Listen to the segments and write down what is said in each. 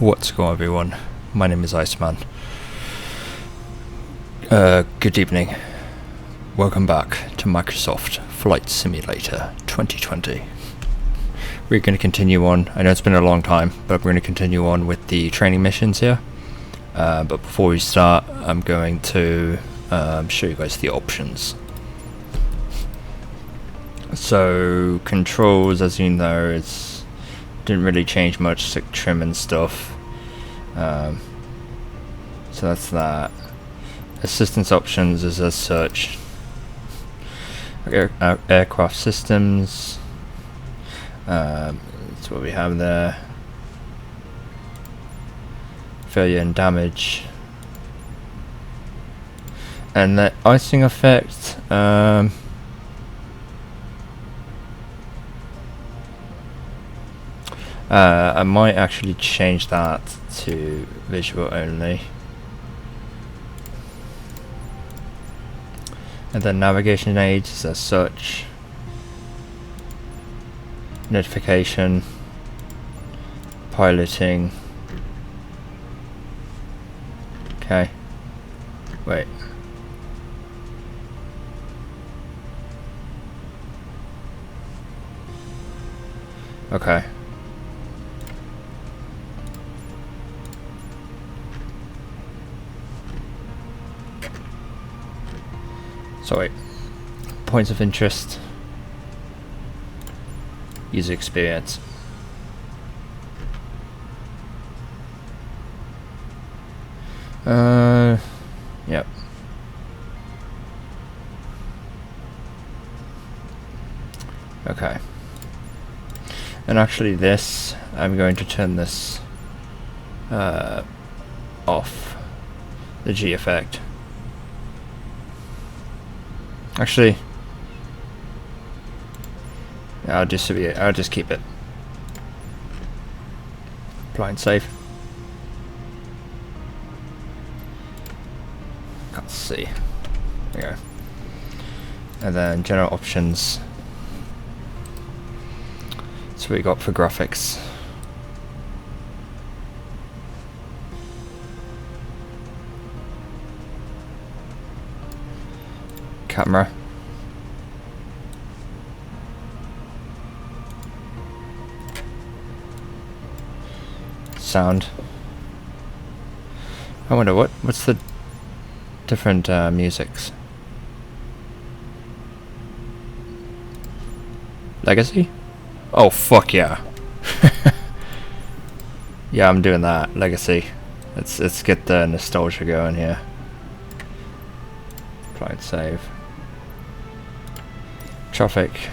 What's going on, everyone? My name is Iceman. Good evening. Welcome back to Microsoft Flight Simulator 2020. We're going to continue on. I know it's been a long time, but we're going to continue on with the training missions here. But before we start, I'm going to show you guys the options. So controls, as you know, didn't really change much, just like trim and stuff. So that's that. Assistance options is as such. Aircraft systems. That's what we have there. Failure and damage. And the icing effect. I might actually change that to visual only. And then navigation aids as such. Notification. Piloting. Okay. Wait. Okay. So wait, points of interest, user experience. Yep. Okay. And actually this, I'm going to turn this off, the G effect. Actually, yeah, I'll just keep it. Apply and save. Can't see. There you go. And then general options. That's what we got for graphics. Camera. Sound. I wonder what's the different musics. Legacy? Oh fuck yeah. Yeah, I'm doing that. Legacy. Let's get the nostalgia going here. Apply and save. Traffic.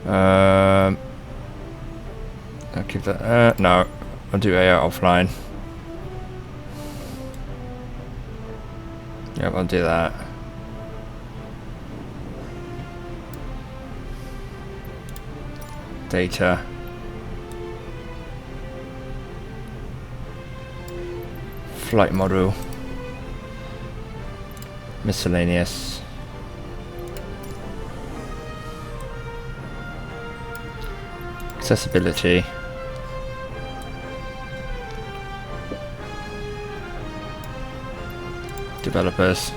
I'll keep that. No, I'll do AI offline. Yep, I'll do that. Data. Flight model. Miscellaneous. Accessibility. Developers.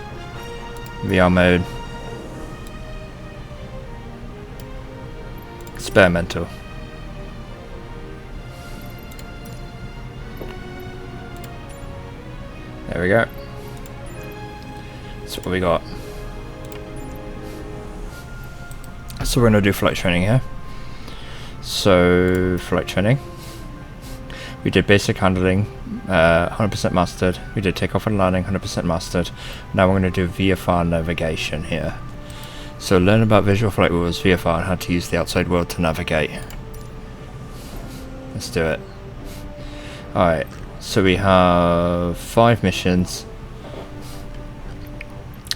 VR mode. Experimental. There we go. That's what we got. So we're going to do flight training here. So flight training. We did basic handling, 100% mastered. We did takeoff and landing, 100% mastered. Now we're going to do VFR navigation here. So learn about visual flight rules, VFR, and how to use the outside world to navigate. Let's do it. Alright, so we have 5 missions.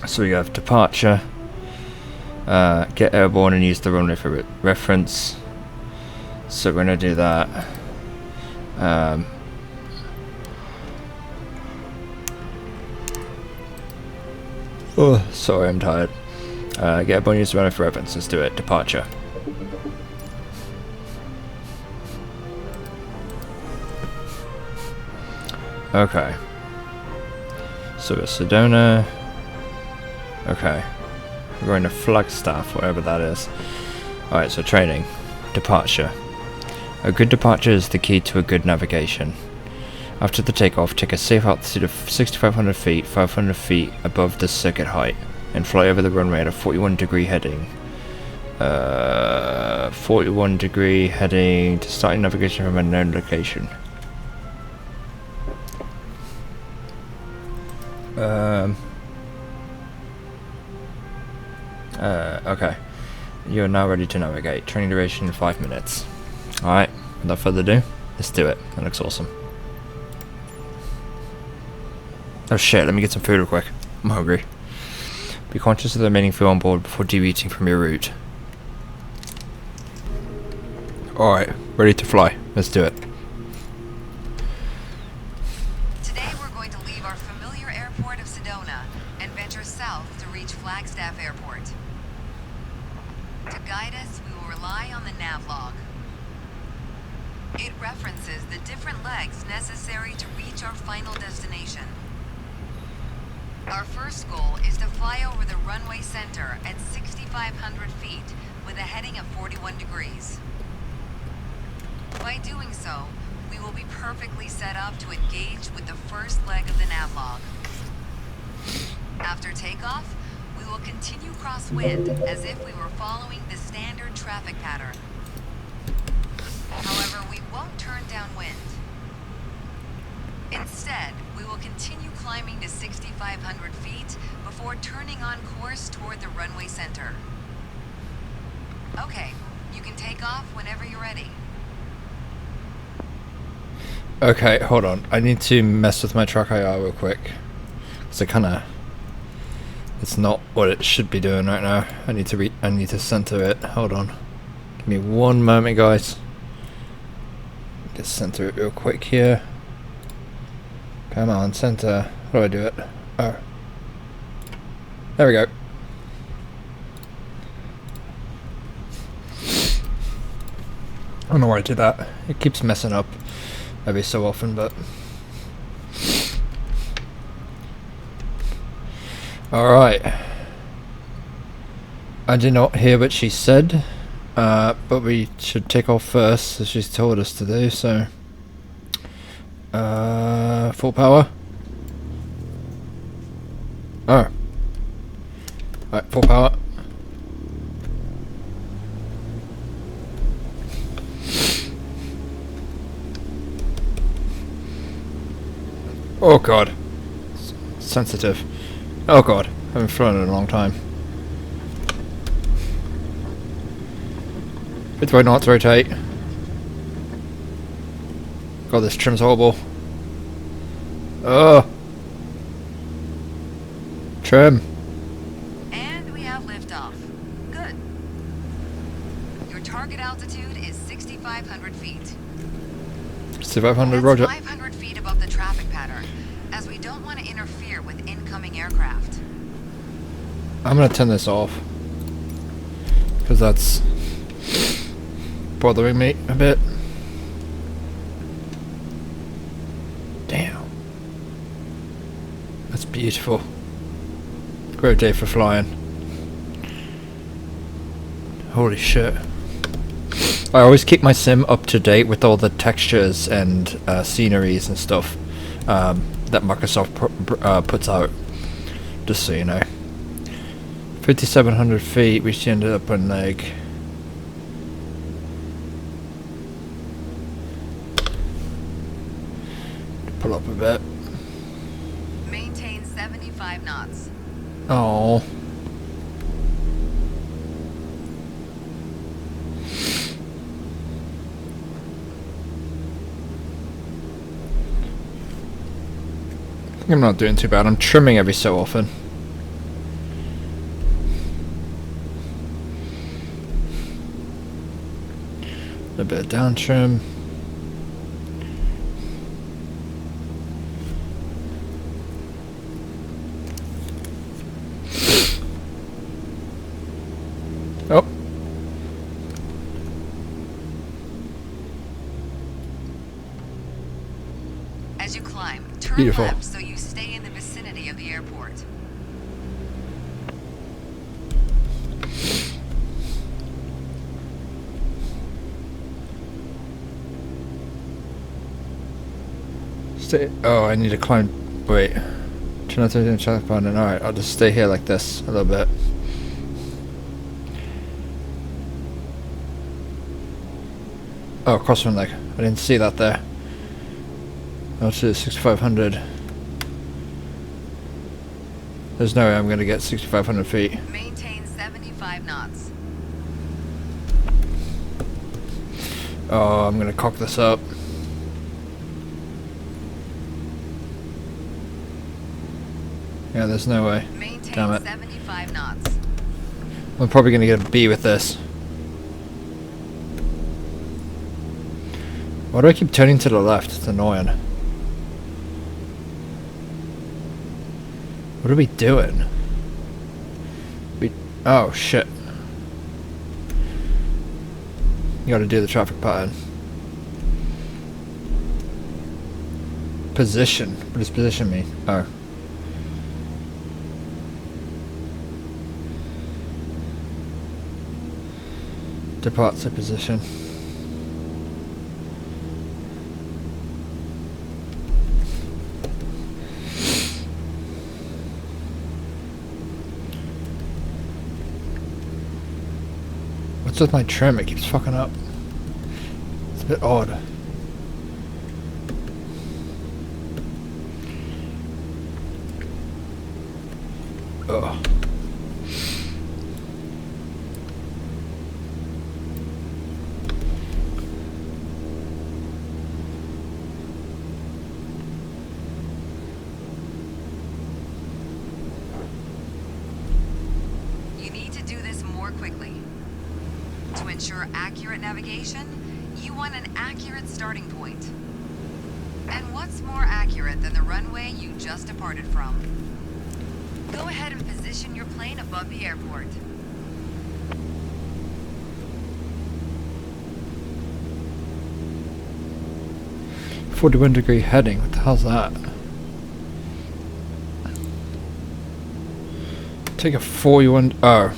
So we have departure, get airborne and use the runway for reference. So we're going to do that. Oh, sorry, I'm tired. Get airborne, use the runway for reference. Let's do it. Departure. Okay. So it's Sedona. Okay. We're going to Flagstaff, whatever that is. Alright, so training. Departure. A good departure is the key to a good navigation. After the takeoff, take a safe altitude of 6,500 feet, 500 feet above the circuit height, and fly over the runway at a 41-degree heading. 41-degree heading to start navigation from a known location. Okay. You're now ready to navigate. Training duration 5 minutes. Alright, without further ado, let's do it. That looks awesome. Oh shit, let me get some food real quick. I'm hungry. Be conscious of the remaining fuel on board before deviating from your route. Alright, ready to fly. Let's do it. Today we're going to leave our familiar airport of Sedona and venture south to reach Flagstaff Airport. To guide us, we will rely on the navlog. It references the different legs necessary to reach our final destination. Our first goal is to fly over the runway center at 6,500 feet with a heading of 41 degrees. By doing so, we will be perfectly set up to engage with the first leg of the navlog. After takeoff, we will continue crosswind as if we were following the standard traffic pattern. However, we won't turn downwind. Instead, we will continue climbing to 6,500 feet before turning on course toward the runway center. Okay, you can take off whenever you're ready. Okay, hold on. I need to mess with my track IR real quick. So it's not what it should be doing right now. I need to center it. Hold on. Give me one moment, guys. Just center it real quick here. Come on, center. How do I do it? Oh. There we go. I don't know why I did that. It keeps messing up every so often, but... Alright. I did not hear what she said, but we should take off first, as she's told us to do, so... full power? Oh. Alright, full power. Oh god. Sensitive. Oh god. I haven't flown in a long time. 55 knots, rotate. God, this trim's horrible. Ugh. Trim. And we have liftoff. Good. Your target altitude is 6,500 feet. 6,500, roger. 500 feet above the traffic pattern, as we don't want to interfere with incoming aircraft. I'm gonna turn this off, because that's bothering me a bit. Damn. That's beautiful. Great day for flying. Holy shit. I always keep my sim up to date with all the textures and sceneries and stuff that Microsoft puts out, just so you know. 5,700 feet, we ended up on like... Pull up a bit. Maintain 75 knots. Oh. I'm not doing too bad. I'm trimming every so often. A bit of down trim. Oh. As you climb, Turn Beautiful. left so you stay in the vicinity of the airport. Stay. Oh, I need to climb. Wait. Turn out to check button. Alright, I'll just stay here like this a little bit. Oh, crosswind leg. I didn't see that there. Altitude 6,500. There's no way I'm gonna get 6,500 feet. Maintain 75 knots. Oh, I'm gonna cock this up. Yeah, there's no way. Maintain Damn it. 75 knots. I'm probably gonna get a B with this. Why do I keep turning to the left? It's annoying. What are we doing? Oh shit. You gotta do the traffic pattern. Position. What does position mean? Oh. Departure position. What's with my trim? It keeps fucking up. It's a bit odd. Ugh. You need to do this more quickly. To ensure accurate navigation, you want an accurate starting point. And what's more accurate than the runway you just departed from? Go ahead and position your plane above the airport. 41-degree heading. What the hell's that? Take a 41. Oh.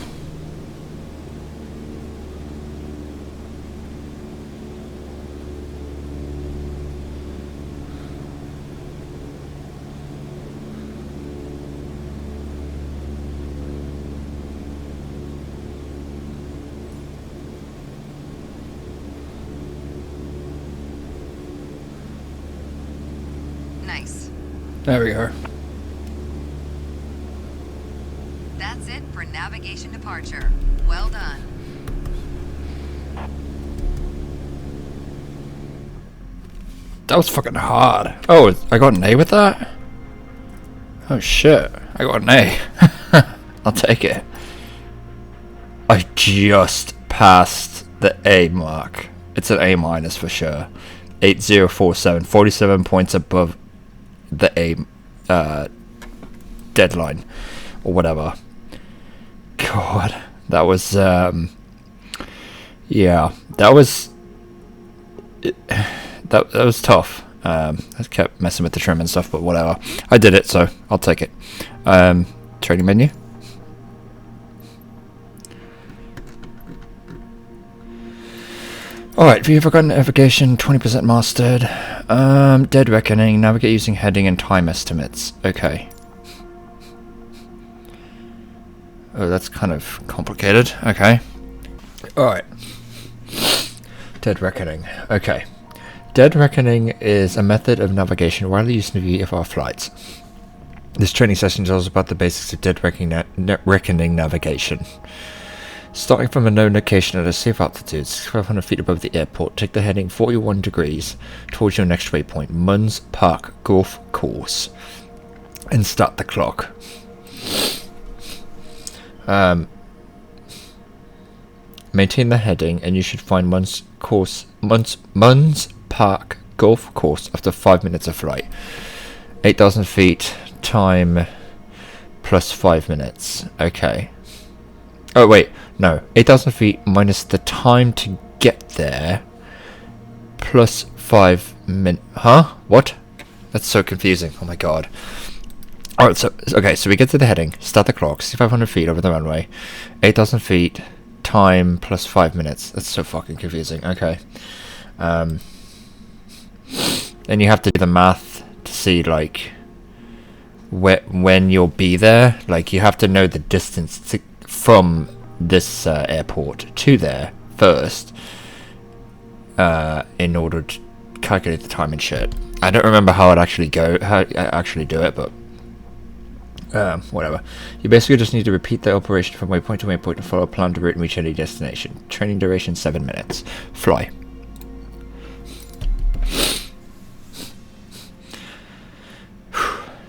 Nice. There we go. That's it for navigation departure. Well done. That was fucking hard. Oh, I got an A with that? Oh shit. I got an A. I'll take it. I just passed the A mark. It's an A minus for sure. 8047. 47 points above the A deadline. Or whatever. God. That was, yeah. That was... That was tough. I kept messing with the trim and stuff, but whatever. I did it, so I'll take it. Training menu. Alright, VFR got navigation, 20% mastered. Dead reckoning, navigate using heading and time estimates. Okay. Oh, that's kind of complicated. Okay. Alright. Dead reckoning. Okay. Dead reckoning is a method of navigation widely used in VFR flights. This training session tells us about the basics of dead reckoning navigation. Starting from a known location at a safe altitude, 6,500 feet above the airport, take the heading 41 degrees towards your next waypoint, Munns Park Golf Course, and start the clock. Maintain the heading, and you should find Munns Park Golf Course after 5 minutes of flight. 8,000 feet, time plus 5 minutes. Okay. Oh, wait. No. 8,000 feet minus the time to get there plus 5 minutes. Huh? What? That's so confusing. Oh my god. Alright, so we get to the heading, start the clock, 6,500 feet over the runway, 8,000 feet, time plus 5 minutes. That's so fucking confusing. Okay. Then you have to do the math to see, like, when you'll be there. Like, you have to know the distance from this airport to there first, in order to calculate the time and shit. I don't remember how I actually do it, but whatever. You basically just need to repeat the operation from waypoint to waypoint and follow a planned route and reach any destination. Training duration 7 minutes. Fly.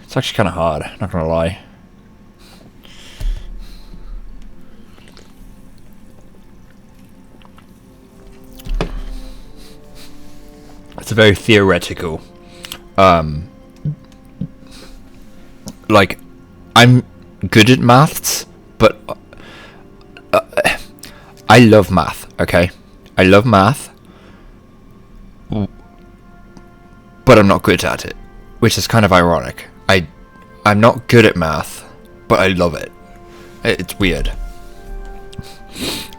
It's actually kind of hard, not gonna lie. It's a very theoretical. Like, I'm good at maths, but I love math, okay? I love math, but I'm not good at it, which is kind of ironic. I'm not good at math, but I love it. It's weird.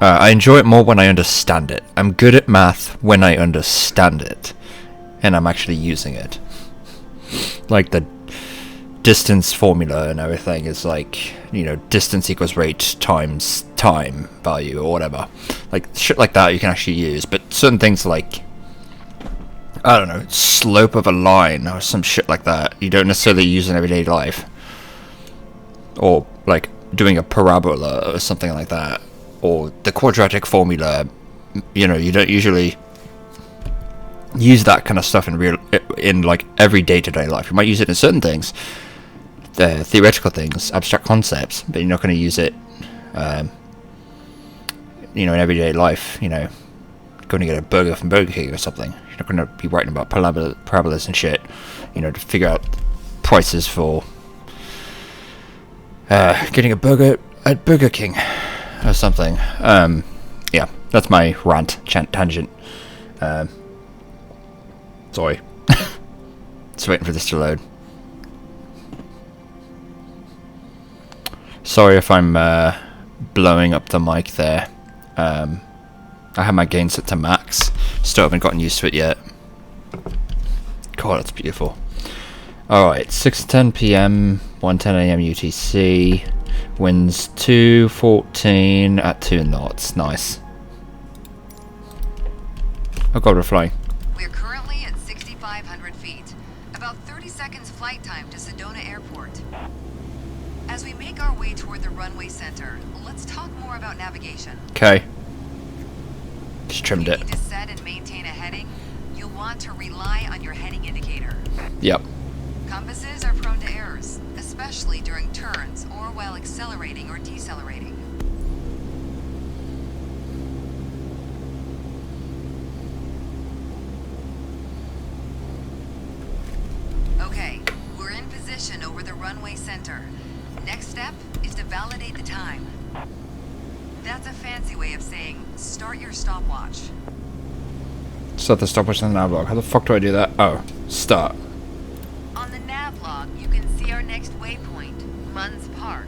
I enjoy it more when I understand it. I'm good at math when I understand it, and I'm actually using it. Like the distance formula and everything is like, you know, distance equals rate times time value or whatever. Like shit like that you can actually use, but certain things like, I don't know, slope of a line or some shit like that, you don't necessarily use in everyday life. Or like doing a parabola or something like that. Or the quadratic formula, you know, you don't usually use that kind of stuff in like every day-to-day life. You might use it in certain things, theoretical things, abstract concepts, but you're not going to use it, you know, in everyday life. You know, going to get a burger from Burger King or something. You're not going to be writing about parabolas and shit, you know, to figure out prices for getting a burger at Burger King or something. Yeah, that's my rant tangent. Sorry. Just waiting for this to load. Sorry if I'm blowing up the mic there. I have my gain set to max. Still haven't gotten used to it yet. God, that's beautiful. Alright, 6:10 PM, 1:10 AM UTC. Winds 214 at 2 knots. Nice. Oh god, we're flying. We're currently at 6,500 feet. About 30 seconds flight time to Sedona Airport. As we make our way toward the runway center, let's talk more about navigation. Okay. Just trimmed it. If you need to set and maintain a heading, you'll want to rely on your heading indicator. Yep. Compasses are prone to errors, especially during turns or while accelerating or decelerating. Okay, we're in position over the runway center. Next step is to validate the time. That's a fancy way of saying start your stopwatch. Start the stopwatch on the nav log. How the fuck do I do that? Oh, start. On the nav log, you can see our next waypoint, Munns Park,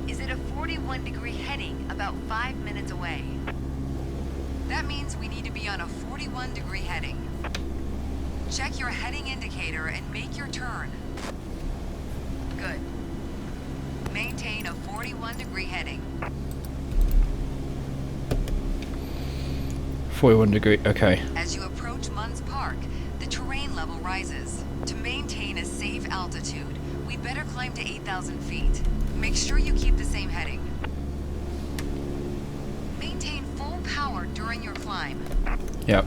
is at a 41-degree heading about 5 minutes away. That means we need to be on a 41-degree heading. Check your heading indicator and make your turn. Good. Maintain a 41-degree heading. 41 degree, okay. As you approach Munns Park, the terrain level rises. To maintain a safe altitude, we better climb to 8,000 feet. Make sure you keep the same heading. Maintain full power during your climb. Yep.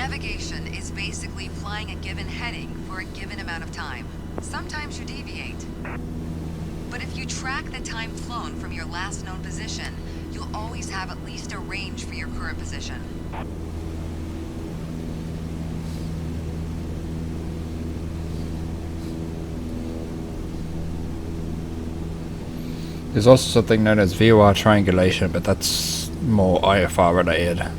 Navigation is basically flying a given heading for a given amount of time. Sometimes you deviate. But if you track the time flown from your last known position, you'll always have at least a range for your current position. There's also something known as VOR triangulation, but that's more IFR related.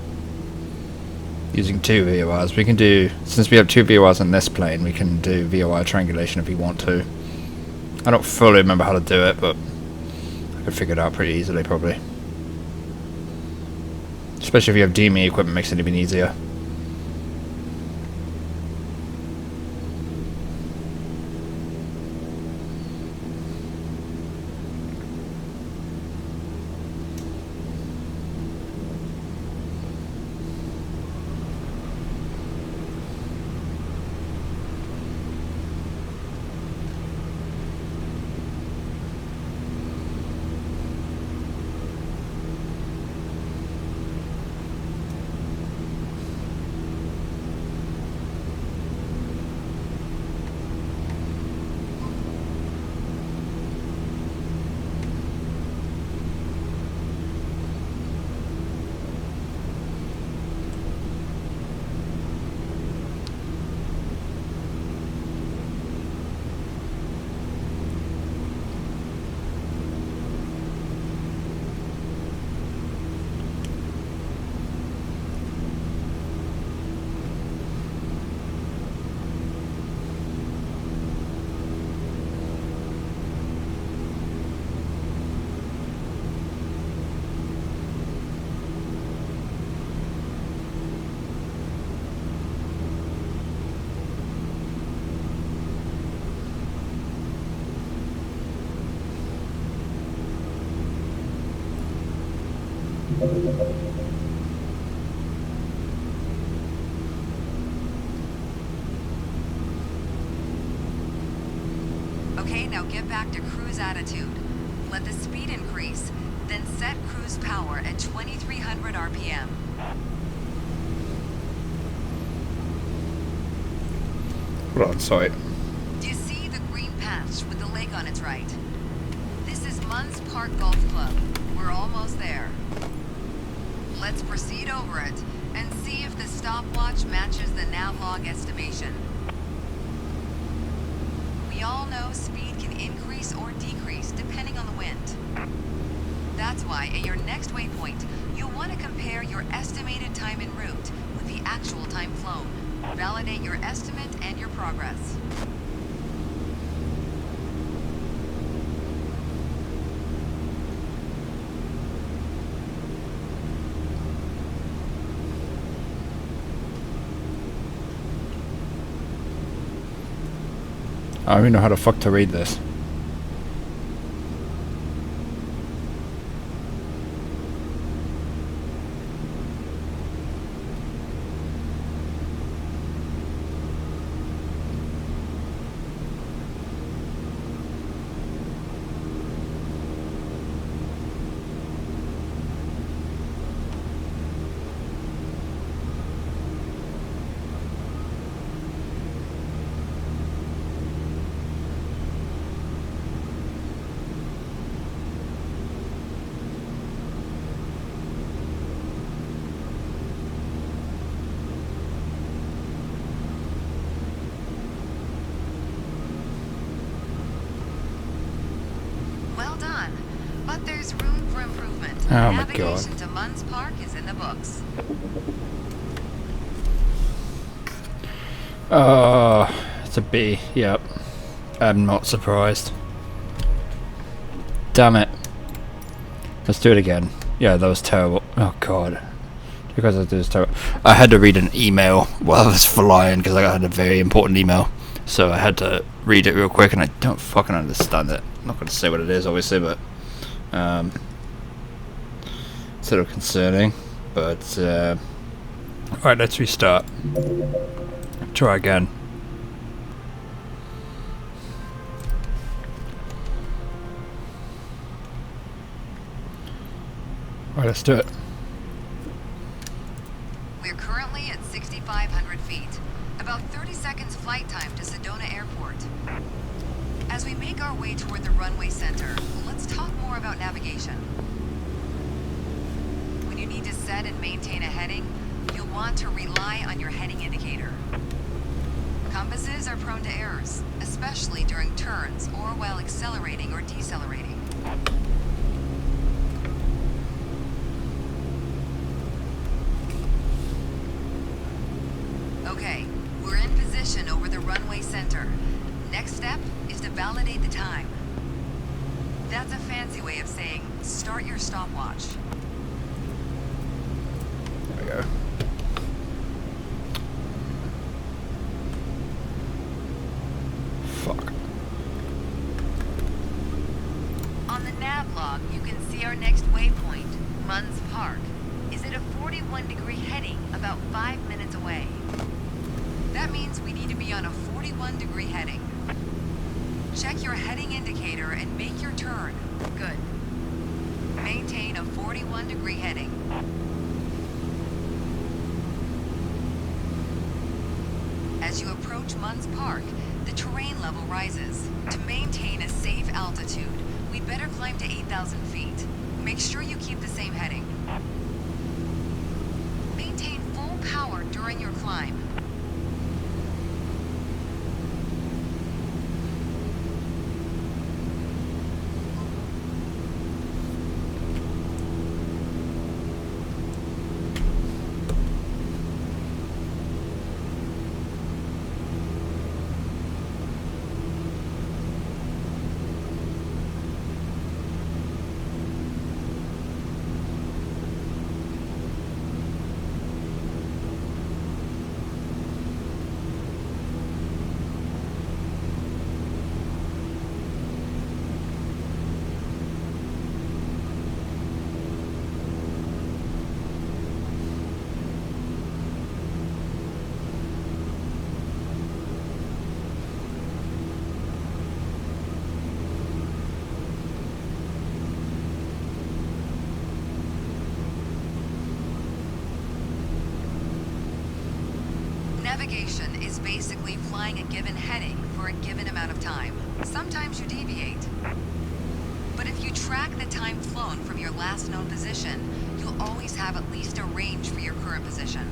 Using 2 VORs, we can do, since we have 2 VORs on this plane, we can do VOR triangulation if we want to. I don't fully remember how to do it, but I could figure it out pretty easily probably. Especially if you have DME equipment, makes it even easier. Okay, now get back to cruise attitude. Let the speed increase, then set cruise power at 2300 RPM. Hold on, sorry. Do you see the green patch with the lake on its right? This is Munns Park Golf Club. We're almost there. Let's proceed over it and see if the stopwatch matches the navlog estimation. We all know speed can increase or decrease depending on the wind. That's why at your next waypoint, you'll want to compare your estimated time en route with the actual time flown. Validate your estimate and your progress. I don't even know how the fuck to read this. Well done, but there's room for improvement. Oh my god. Navigation to Munns Park is in the books. It's a B, yep. I'm not surprised. Damn it. Let's do it again. Yeah, that was terrible. Oh god. Because I did this terrible. I had to read an email while I was flying because I had a very important email. So I had to read it real quick and I don't fucking understand it. I'm not going to say what it is obviously, but it's sort of concerning. But alright, let's restart. Try again. Alright, let's do it. We're currently at 6,500 feet. About 30 seconds flight time to Sedona Airport. As we make our way toward the runway center, let's talk more about navigation. When you need to set and maintain a heading, you'll want to rely on your heading indicator. Compasses are prone to errors, especially during turns or while accelerating or decelerating. Okay, we're in position over the runway center. Next step is to validate the time. That's a fancy way of saying start your stopwatch. There we go. Fuck. On the nav log, you can see our next waypoint, Munns Park, is at a 41-degree heading about 5 minutes away. That means we need to be on a 41-degree heading. Check your heading indicator and make your turn. Good. Maintain a 41-degree heading. As you approach Munns Park, the terrain level rises. To maintain a safe altitude, we'd better climb to 8,000 feet. Make sure you keep the same heading. Maintain full power during your climb. Navigation is basically flying a given heading for a given amount of time. Sometimes you deviate. But if you track the time flown from your last known position, you'll always have at least a range for your current position.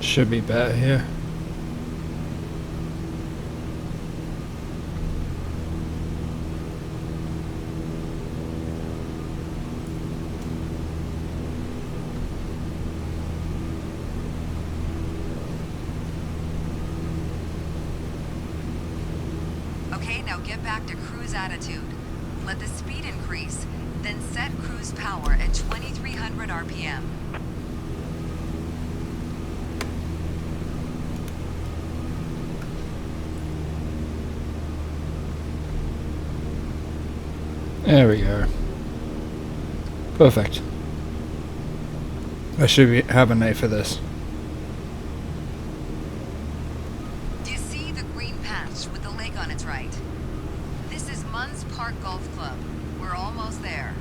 Should be better here. Okay, now get back to cruise attitude. Let the speed increase, then set cruise power at 2300 RPM. There we go. Perfect. I should have an A for this. Do you see the green patch with the lake on its right? This is Munns Park Golf Club. We're almost there.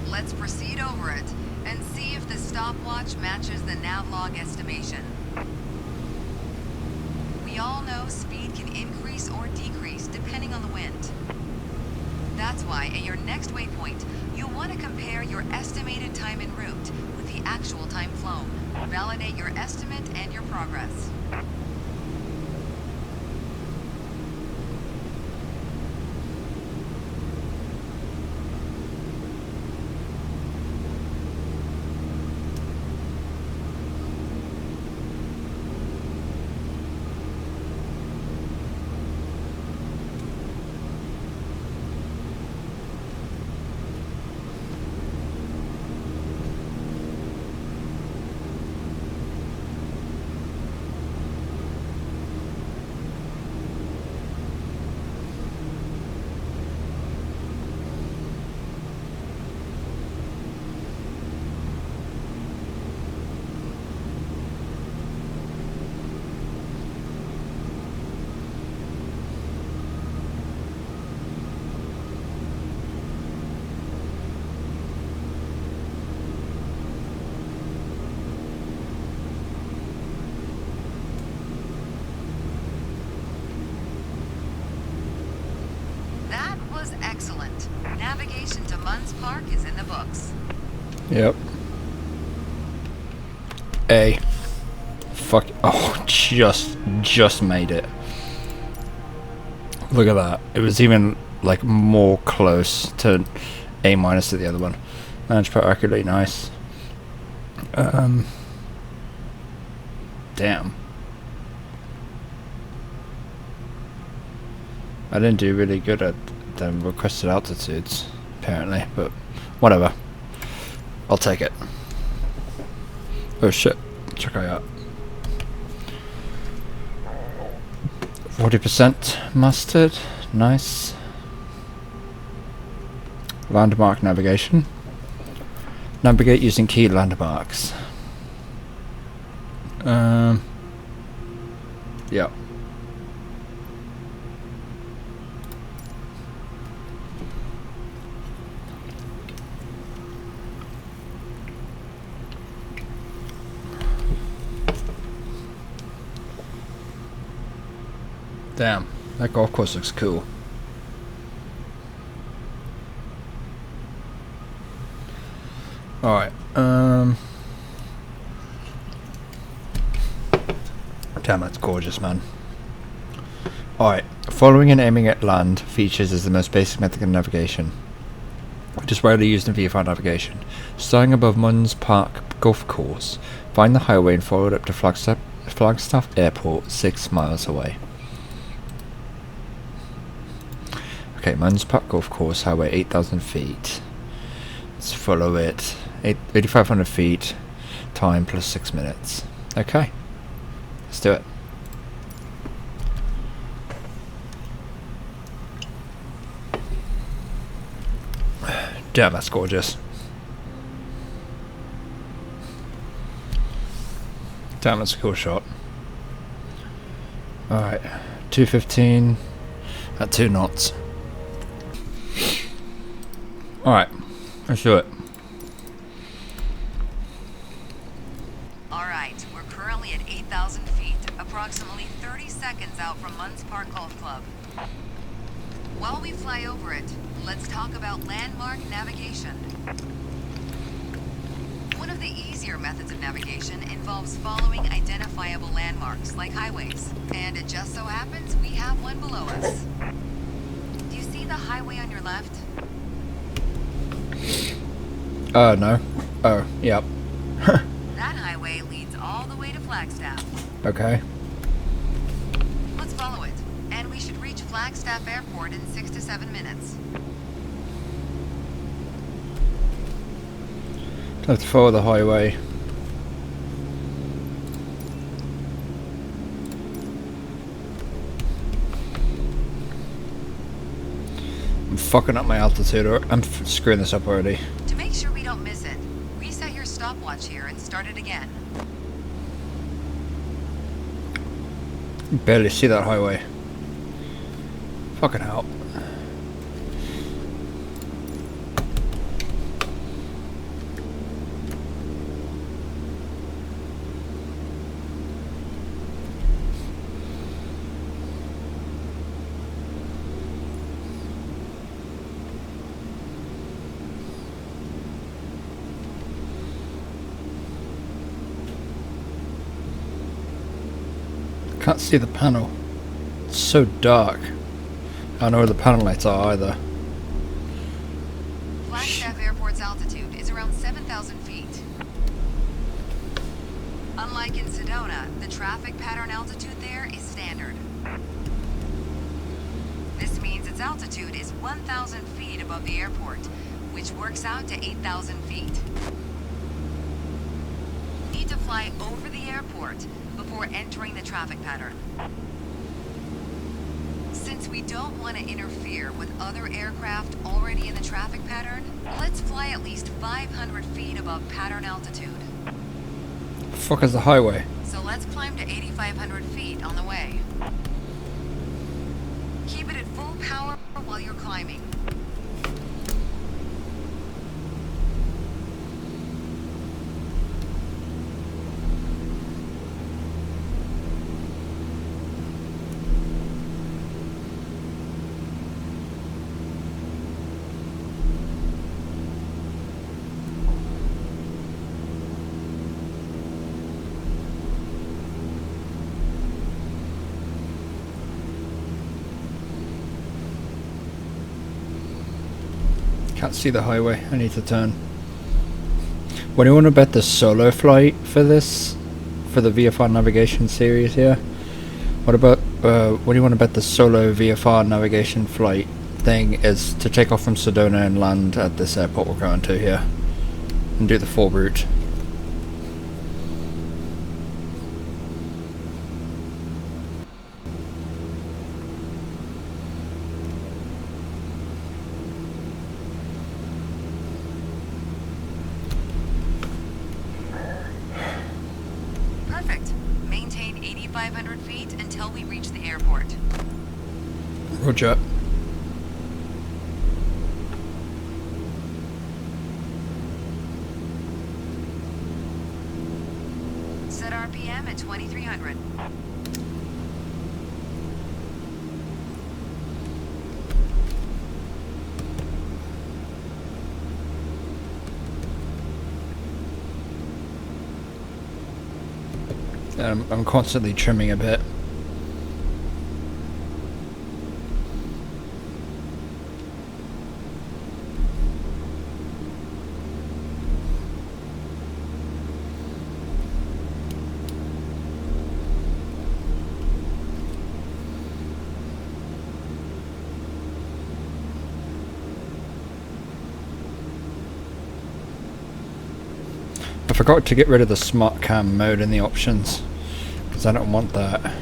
Let's proceed over it and see stopwatch matches the navlog estimation. We all know speed can increase or decrease depending on the wind. That's why at your next waypoint, you'll want to compare your estimated time en route with the actual time flown. Validate your estimate and your progress. Excellent. Navigation to Munns Park is in the books. Yep. A. Fuck. Oh, just made it. Look at that. It was even like more close to A minus to the other one. Managed per accurately, nice. Damn. I didn't do really good at the requested altitudes, apparently, but whatever. I'll take it. Oh shit, check it out. 40% mustard, nice. Landmark navigation. Navigate using key landmarks. Yeah. Damn, that golf course looks cool. Alright, damn, that's gorgeous, man. Alright, following and aiming at land features is the most basic method of navigation, which is rarely used in VFR navigation. Starting above Munns Park Golf Course, find the highway and follow it up to Flagstaff Airport, 6 miles away. Okay, Munns Park Golf Course, highway 8,000 feet. Let's follow it. 8,500 feet, time plus 6 minutes. Okay, let's do it. Damn, that's gorgeous. Damn, that's a cool shot. Alright, 215 at 2 knots. Alright, let's do it. Alright, we're currently at 8,000 feet, approximately 30 seconds out from Munns Park Golf Club. While we fly over it, let's talk about landmark navigation. One of the easier methods of navigation involves following identifiable landmarks, like highways. And it just so happens we have one below us. Do you see the highway on your left? No. Oh, yep. That highway leads all the way to Flagstaff. Okay. Let's follow it, and we should reach Flagstaff Airport in 6 to 7 minutes. Let's follow the highway. I'm fucking up my altitude, or I'm screwing this up already. To make sure we don't miss it, reset your stopwatch here and start it again. Barely see that highway. Fucking hell. Can't see the panel. It's so dark. I don't know where the panel lights are either. Flagstaff Airport's altitude is around 7,000 feet. Unlike in Sedona, the traffic pattern altitude there is standard. This means its altitude is 1,000 feet above the airport, which works out to 8,000 feet. You need to fly over the airport before entering the traffic pattern. Since we don't want to interfere with other aircraft already in the traffic pattern, let's fly at least 500 feet above pattern altitude. The fuck is the highway? So let's climb to 8,500 feet on the way. Keep it at full power while you're climbing. Can't see the highway. I need to turn. What do you want to bet the solo flight for this? For the VFR navigation series here? What about, what do you want to bet the solo VFR navigation flight thing is to take off from Sedona and land at this airport we're going to here? And do the full route. Perfect. Maintain 8,500 feet until we reach the airport. Roger. Set RPM at 2,300. I'm constantly trimming a bit. I forgot to get rid of the smart cam mode in the options, because I don't want that.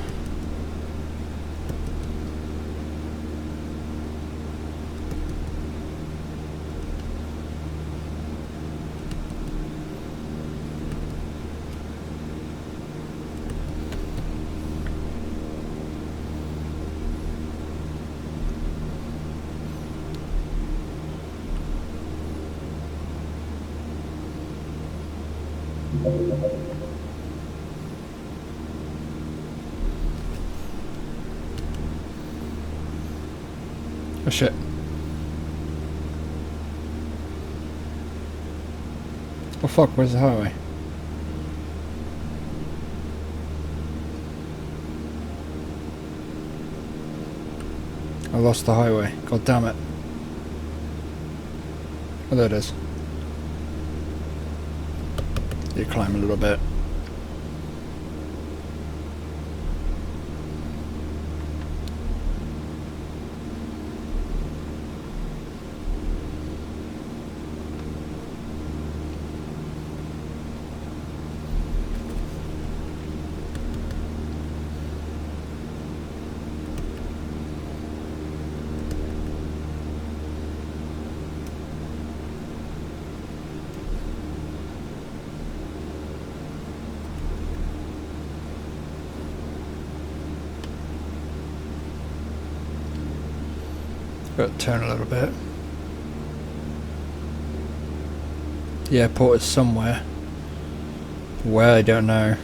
Oh shit. Oh fuck, where's the highway? I lost the highway. God damn it. Oh, there it is. You climb a little bit. Got to turn a little bit. The airport is somewhere. Where, I don't know.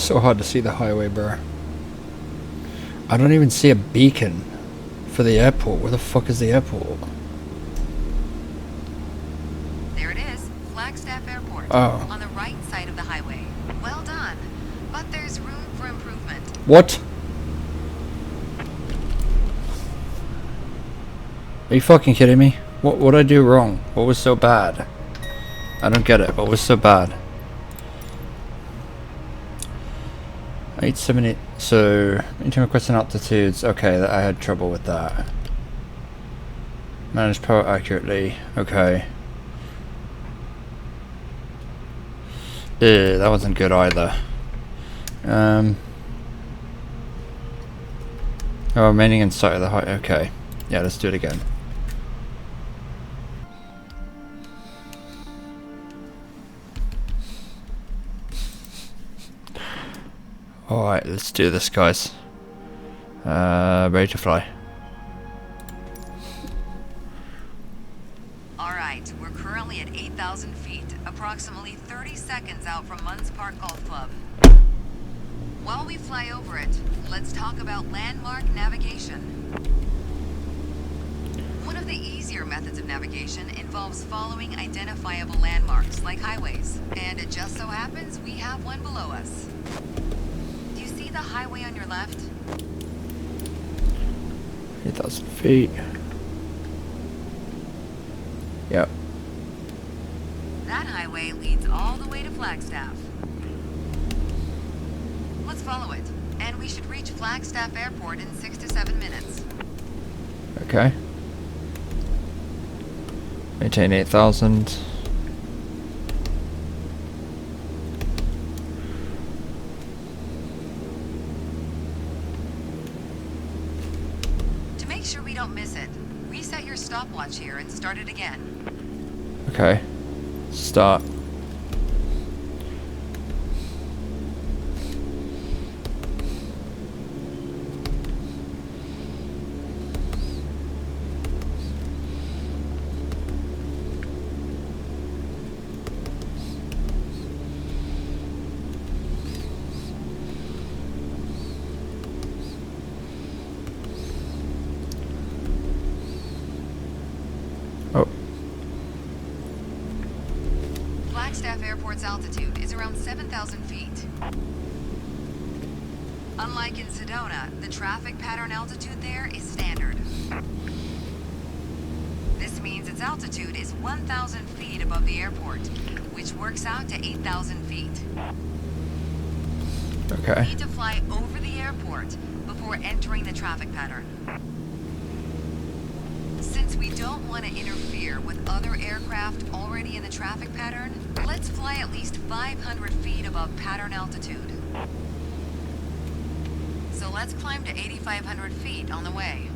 so hard to see the highway, bro. I don't even see a beacon for the airport. Where the fuck is the airport? There it is, Flagstaff Airport. Oh. On the right side of the highway. Well done. But there's room for improvement. What? Are you fucking kidding me? What did I do wrong? What was so bad? I don't get it. What was so bad? 878. So, maintain requesting altitudes. Okay, I had trouble with that. Manage power accurately. Okay. That wasn't good either. Oh, remaining in sight of the height. Okay. Yeah, let's do it again. Alright, let's do this, guys. Ready to fly. Alright, we're currently at 8,000 feet, approximately 30 seconds out from Munns Park Golf Club. While we fly over it, let's talk about landmark navigation. One of the easier methods of navigation involves following identifiable landmarks like highways, and it just so happens we have one below us. Do you see the highway on your left? 8,000 feet. Yep. That highway leads all the way to Flagstaff. Let's follow it, and we should reach Flagstaff Airport in 6 to 7 minutes. Okay. Maintain 8,000. To make sure we don't miss it, reset your stopwatch here and start it again. Okay. Start. Oh. Flagstaff Airport's altitude is around 7,000 feet. Unlike in Sedona, the traffic pattern altitude there is standard. This means its altitude is 1,000 feet above the airport, which works out to 8,000 feet. Okay. We need to fly over the airport before entering the traffic pattern. Since we don't want to interfere with other aircraft already in the traffic pattern, let's fly at least 500 feet above pattern altitude. So let's climb to 8,500 feet on the way.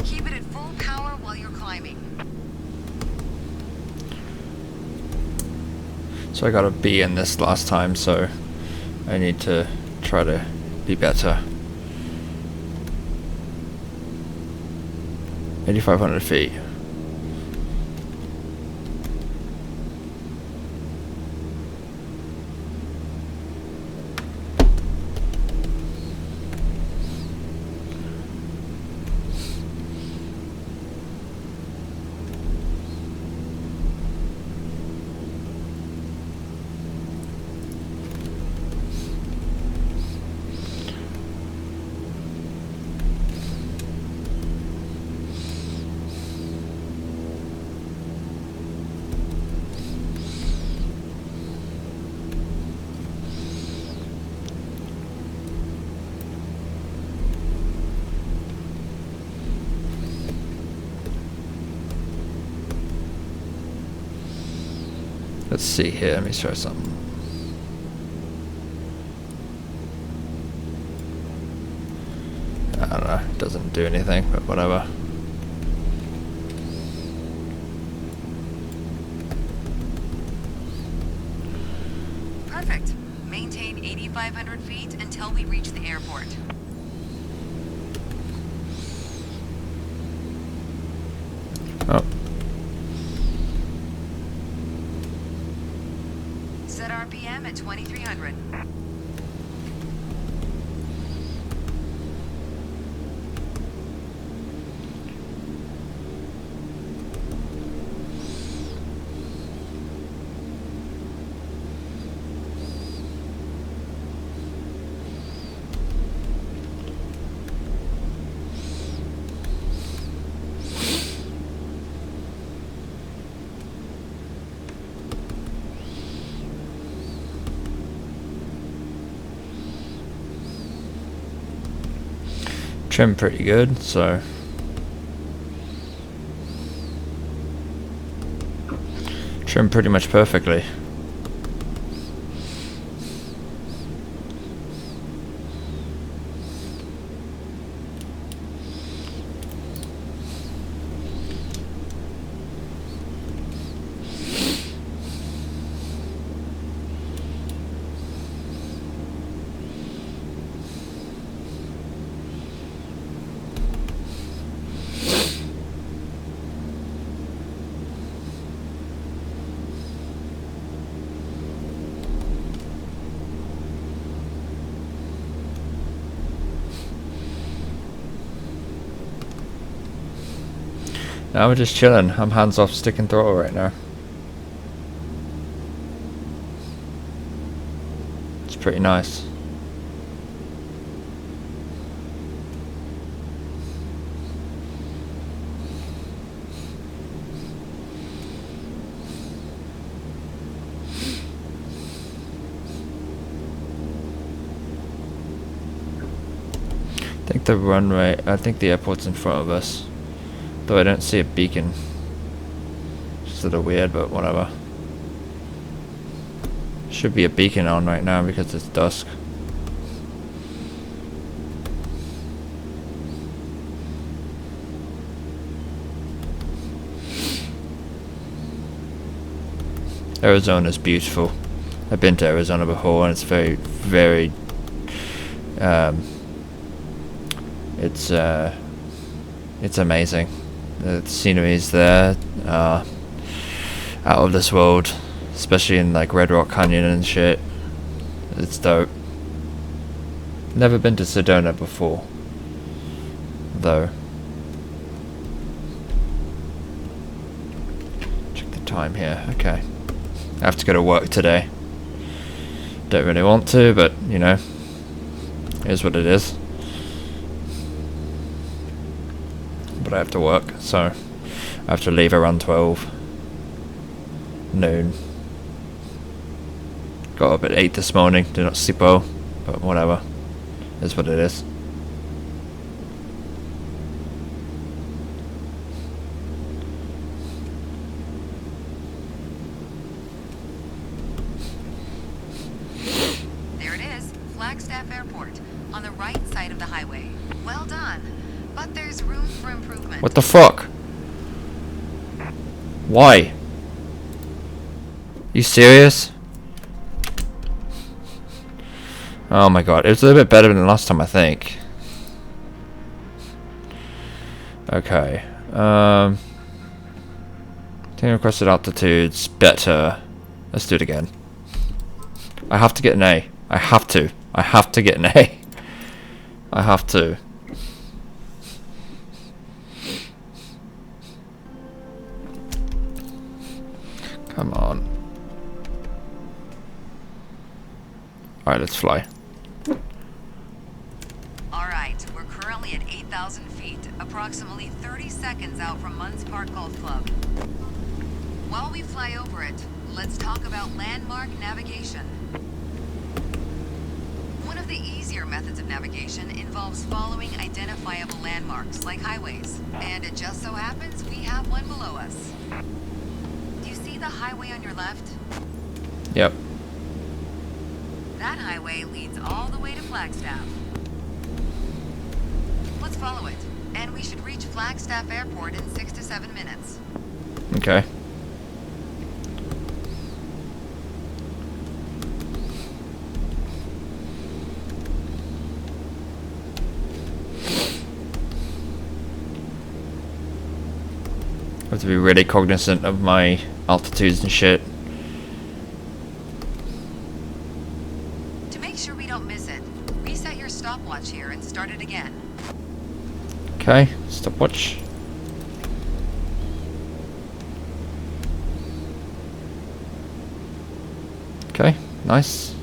Keep it at full power while you're climbing. So I got a B in this last time, so I need to try to be better. 8,500 feet. Let's see here, let me try something. I don't know, it doesn't do anything, but whatever. Perfect. Maintain 8,500 feet until we reach the airport. Oh. Set RPM at 2300. Trim pretty good, so trim pretty much perfectly. Now we're just chilling. I'm hands off stick and throttle right now. It's pretty nice. I think the runway, I think the airport's in front of us. Though I don't see a beacon. It's sort of weird, but whatever. Should be a beacon on right now because it's dusk. Arizona's beautiful. I've been to Arizona before and it's very, very it's amazing. The sceneries there are out of this world, especially in like Red Rock Canyon and shit. It's dope. Never been to Sedona before, though. Check the time here. Okay, I have to go to work today. Don't really want to, but you know, it is what it is. But I have to work, so I have to leave around 12 noon. Got up at 8 this morning, did not sleep well, but whatever, is what it is. There it is, Flagstaff Airport, on the right side of the highway. Well done. But there's room for improvement. What the fuck? Why? You serious? Oh my god, it was a little bit better than last time, I think. Okay. Taking requested altitudes, better. Let's do it again. I have to get an A. I have to. I have to get an A. I have to. Come on. Alright, let's fly. Alright, we're currently at 8,000 feet, approximately 30 seconds out from Munns Park Golf Club. While we fly over it, let's talk about landmark navigation. One of the easier methods of navigation involves following identifiable landmarks like highways. And it just so happens we have one below us. Do you see the highway on your left? Yep. That highway leads all the way to Flagstaff. Let's follow it, and we should reach Flagstaff Airport in 6 to 7 minutes. Okay. I have to be really cognizant of my altitudes and shit. Okay, stopwatch. Okay, nice.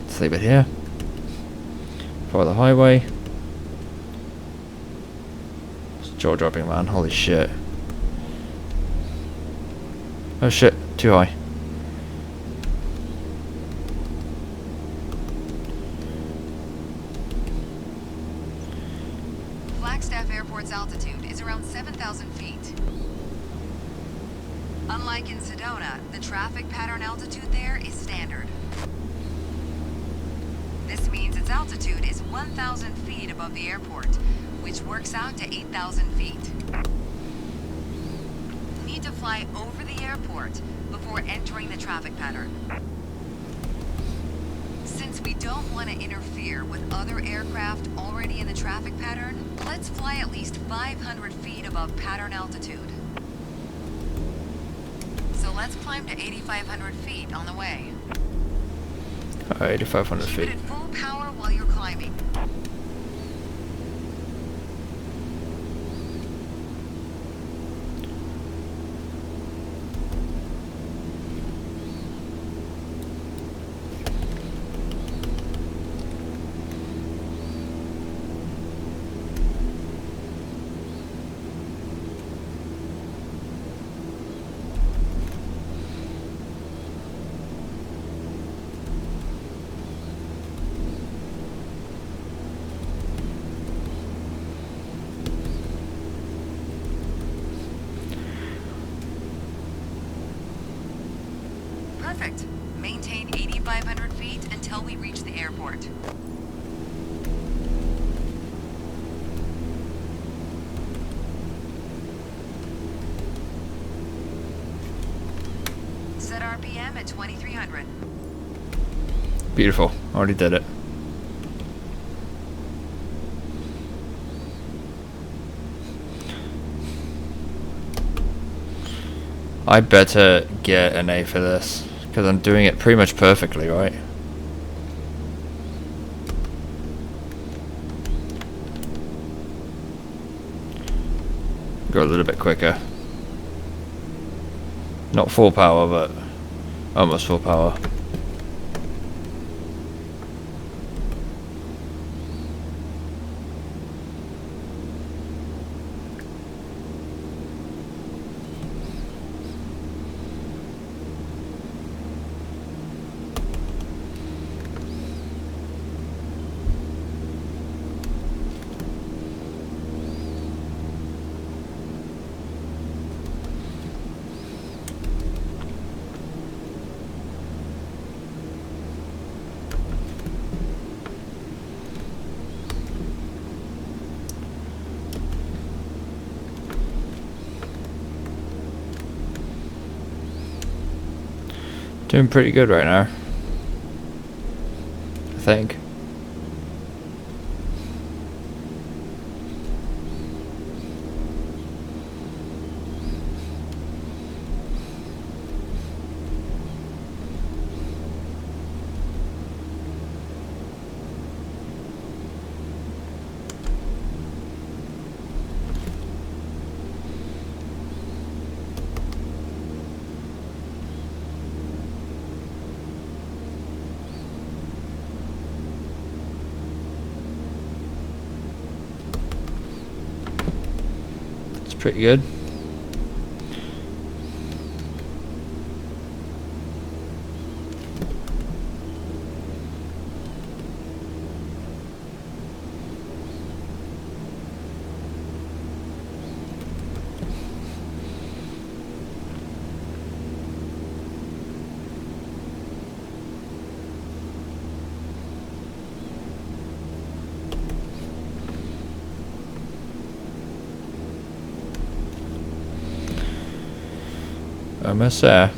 Let's leave it here. Follow the highway. It's jaw dropping, man. Holy shit. Oh shit, too high. Flagstaff Airport's altitude is around 7,000 feet. Unlike in Sedona, the traffic pattern altitude there is standard. This means its altitude is 1,000 feet above the airport, which works out to 8,000 feet. We need to fly over the airport before entering the traffic pattern. Since we don't want to interfere with other aircraft already in the traffic pattern, let's fly at least 500 feet above pattern altitude. So let's climb to 8,500 feet on the way. 8,500 Keep feet. it at full power while you're climbing. Perfect. Maintain 8,500 feet until we reach the airport. Set RPM at 2,300. Beautiful. Already did it. I better get an A for this, because I'm doing it pretty much perfectly, right? Go a little bit quicker. Not full power, but almost full power. Doing pretty good right now, I think. Pretty good. Almost there.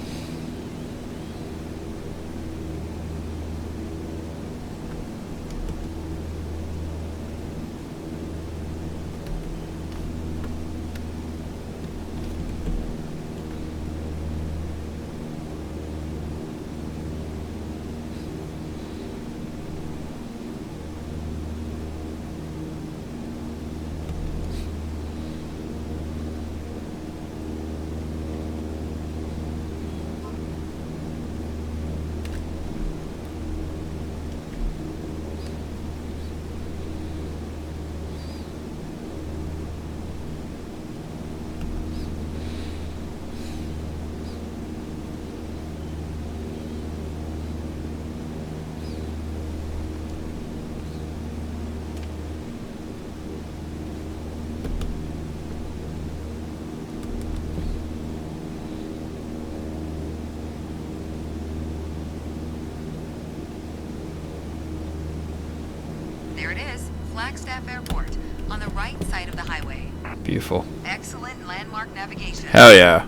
Beautiful. Excellent landmark navigation. Hell yeah.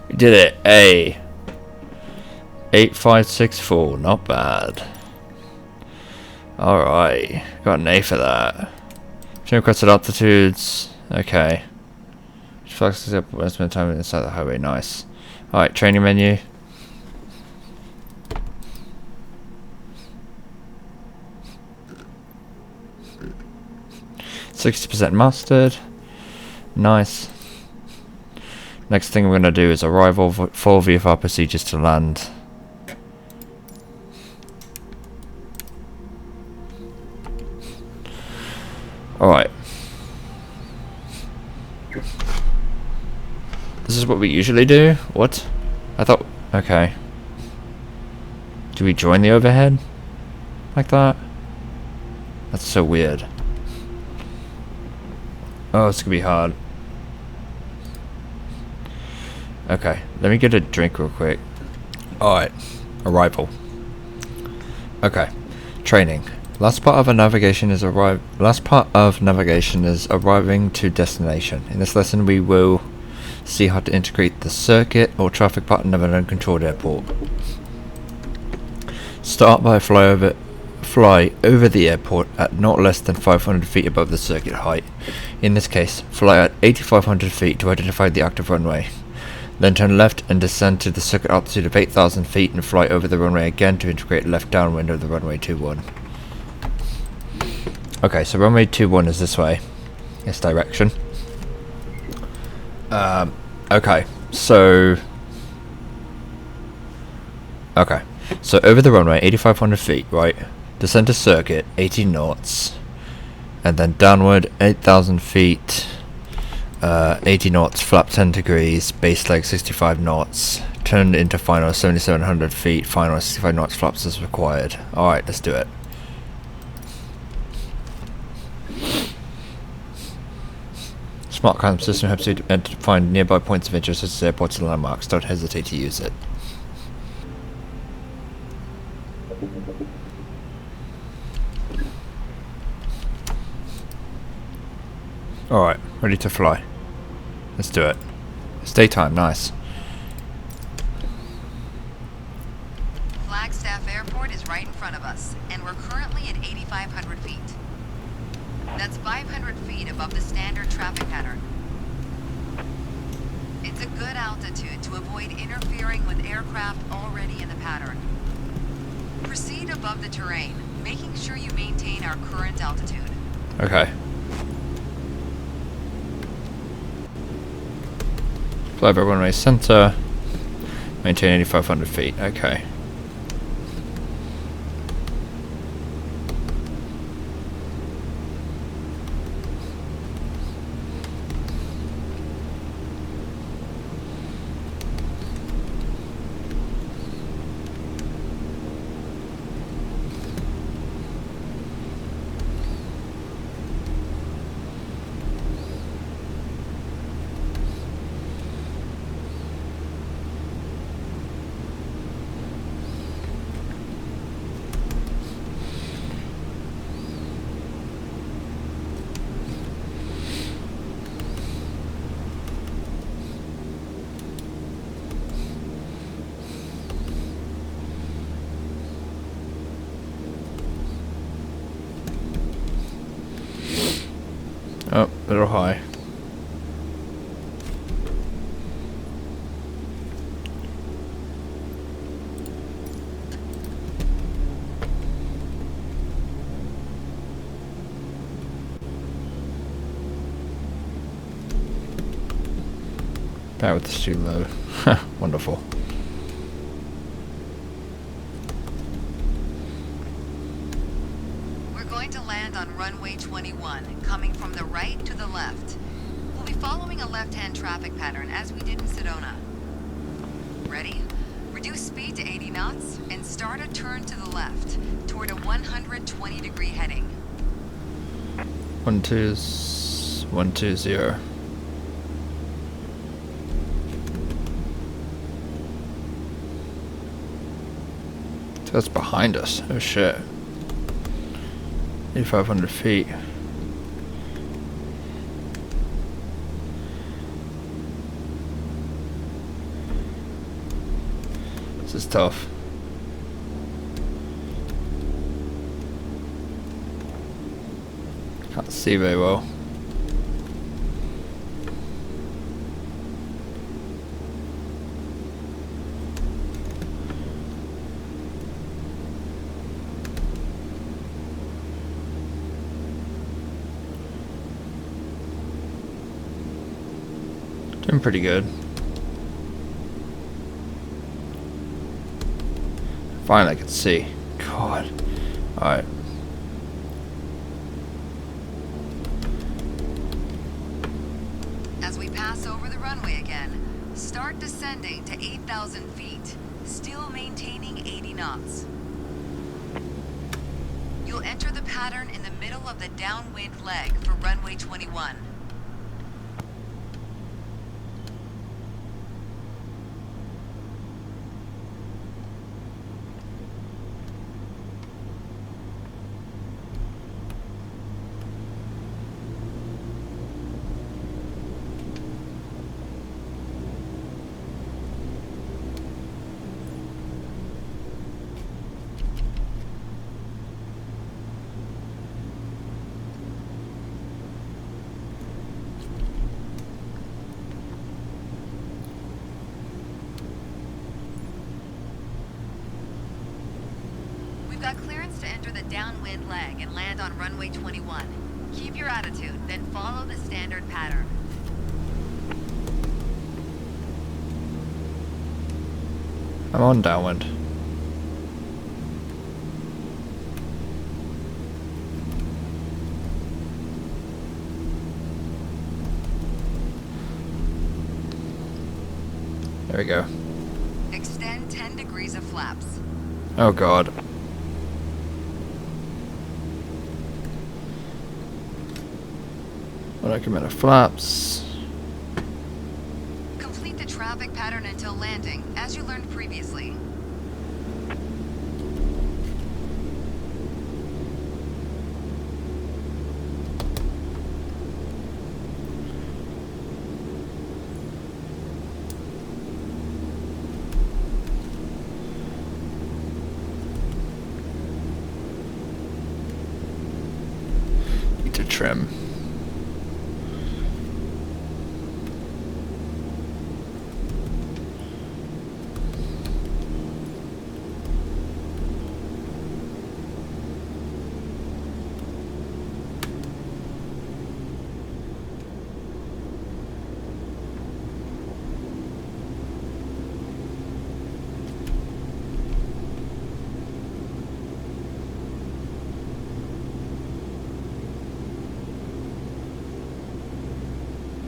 We did it. A. 8564. Not bad. Alright. Got an A for that. Change requested altitudes. Okay. Focuses up when spend time inside the highway. Nice. Alright, training menu. %60 mastered. Nice. Next thing we're going to do is arrival, full VFR procedures to land. Alright. This is what we usually do? What? I thought... Okay. Do we join the overhead? Like that? That's so weird. Oh, it's gonna be hard. Okay, let me get a drink real quick. Alright, arrival. Okay, training. Last part of navigation is arriving to destination. In this lesson we will see how to integrate the circuit or traffic pattern of an uncontrolled airport. Start by fly over the airport at not less than 500 feet above the circuit height. In this case, fly at 8,500 feet to identify the active runway. Then turn left and descend to the circuit altitude of 8,000 feet and fly over the runway again to integrate left downwind of the runway 21. Okay, so runway 21 is this way. This direction. Okay, so... Okay, so over the runway, 8,500 feet, right? Descend to circuit, 80 knots. And then downward, 8,000 feet, 80 knots, flap 10 degrees, base leg 65 knots. Turn into final 7,700 feet, final 65 knots, flaps as required. Alright, let's do it. Smart climb system helps you to find nearby points of interest such as airports and landmarks. Don't hesitate to use it. Alright, ready to fly. Let's do it. It's daytime, nice. Flagstaff Airport is right in front of us, and we're currently at 8,500 feet. That's 500 feet above the standard traffic pattern. It's a good altitude to avoid interfering with aircraft already in the pattern. Proceed above the terrain, making sure you maintain our current altitude. Okay. Fly over runway center. Maintain 8,500 feet. Okay. Oh, a little high. That was too low. Wonderful. We're going to land on runway 21, coming from the right to the left. We'll be following a left-hand traffic pattern as we did in Sedona. Ready? Reduce speed to 80 knots and start a turn to the left toward a 120-degree heading. 120. That's behind us. Oh shit. 8,500 feet. This is tough. Can't see very well. Doing pretty good. Finally I can see. God. Alright. As we pass over the runway again, start descending to 8,000 feet, still maintaining 80 knots. You'll enter the pattern in the middle of the downwind leg for runway 21. Got clearance to enter the downwind leg and land on runway 21. Keep your attitude, then follow the standard pattern. I'm on downwind. There we go. Extend 10 degrees of flaps. Oh god. Recommend flaps. Complete the traffic pattern until landing, as you learned previously. Need to trim.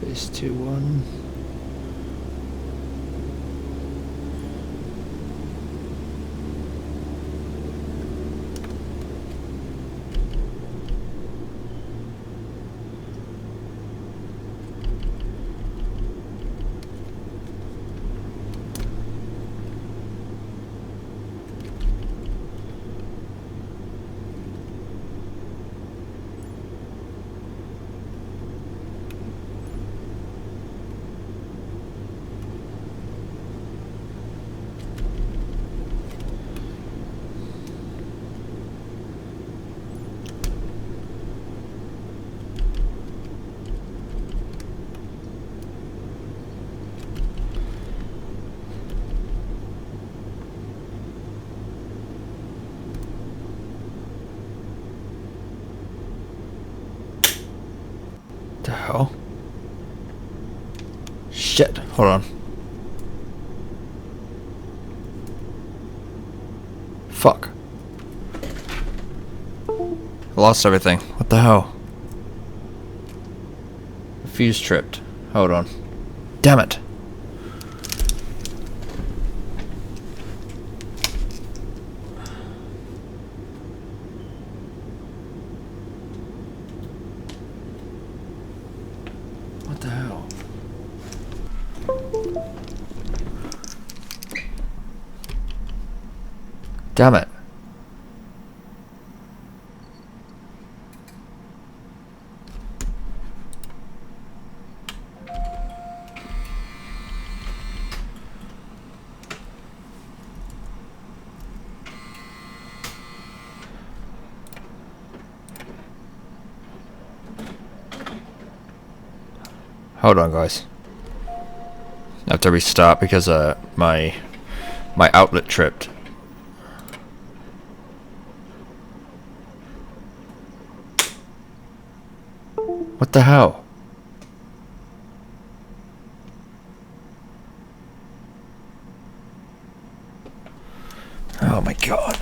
Base 2-1. The hell? Shit, hold on. Fuck. I lost everything. What the hell? The fuse tripped. Hold on. Damn it. What the hell? Damn it. Hold on, guys. I have to restart because my outlet tripped. What the hell? Oh my god.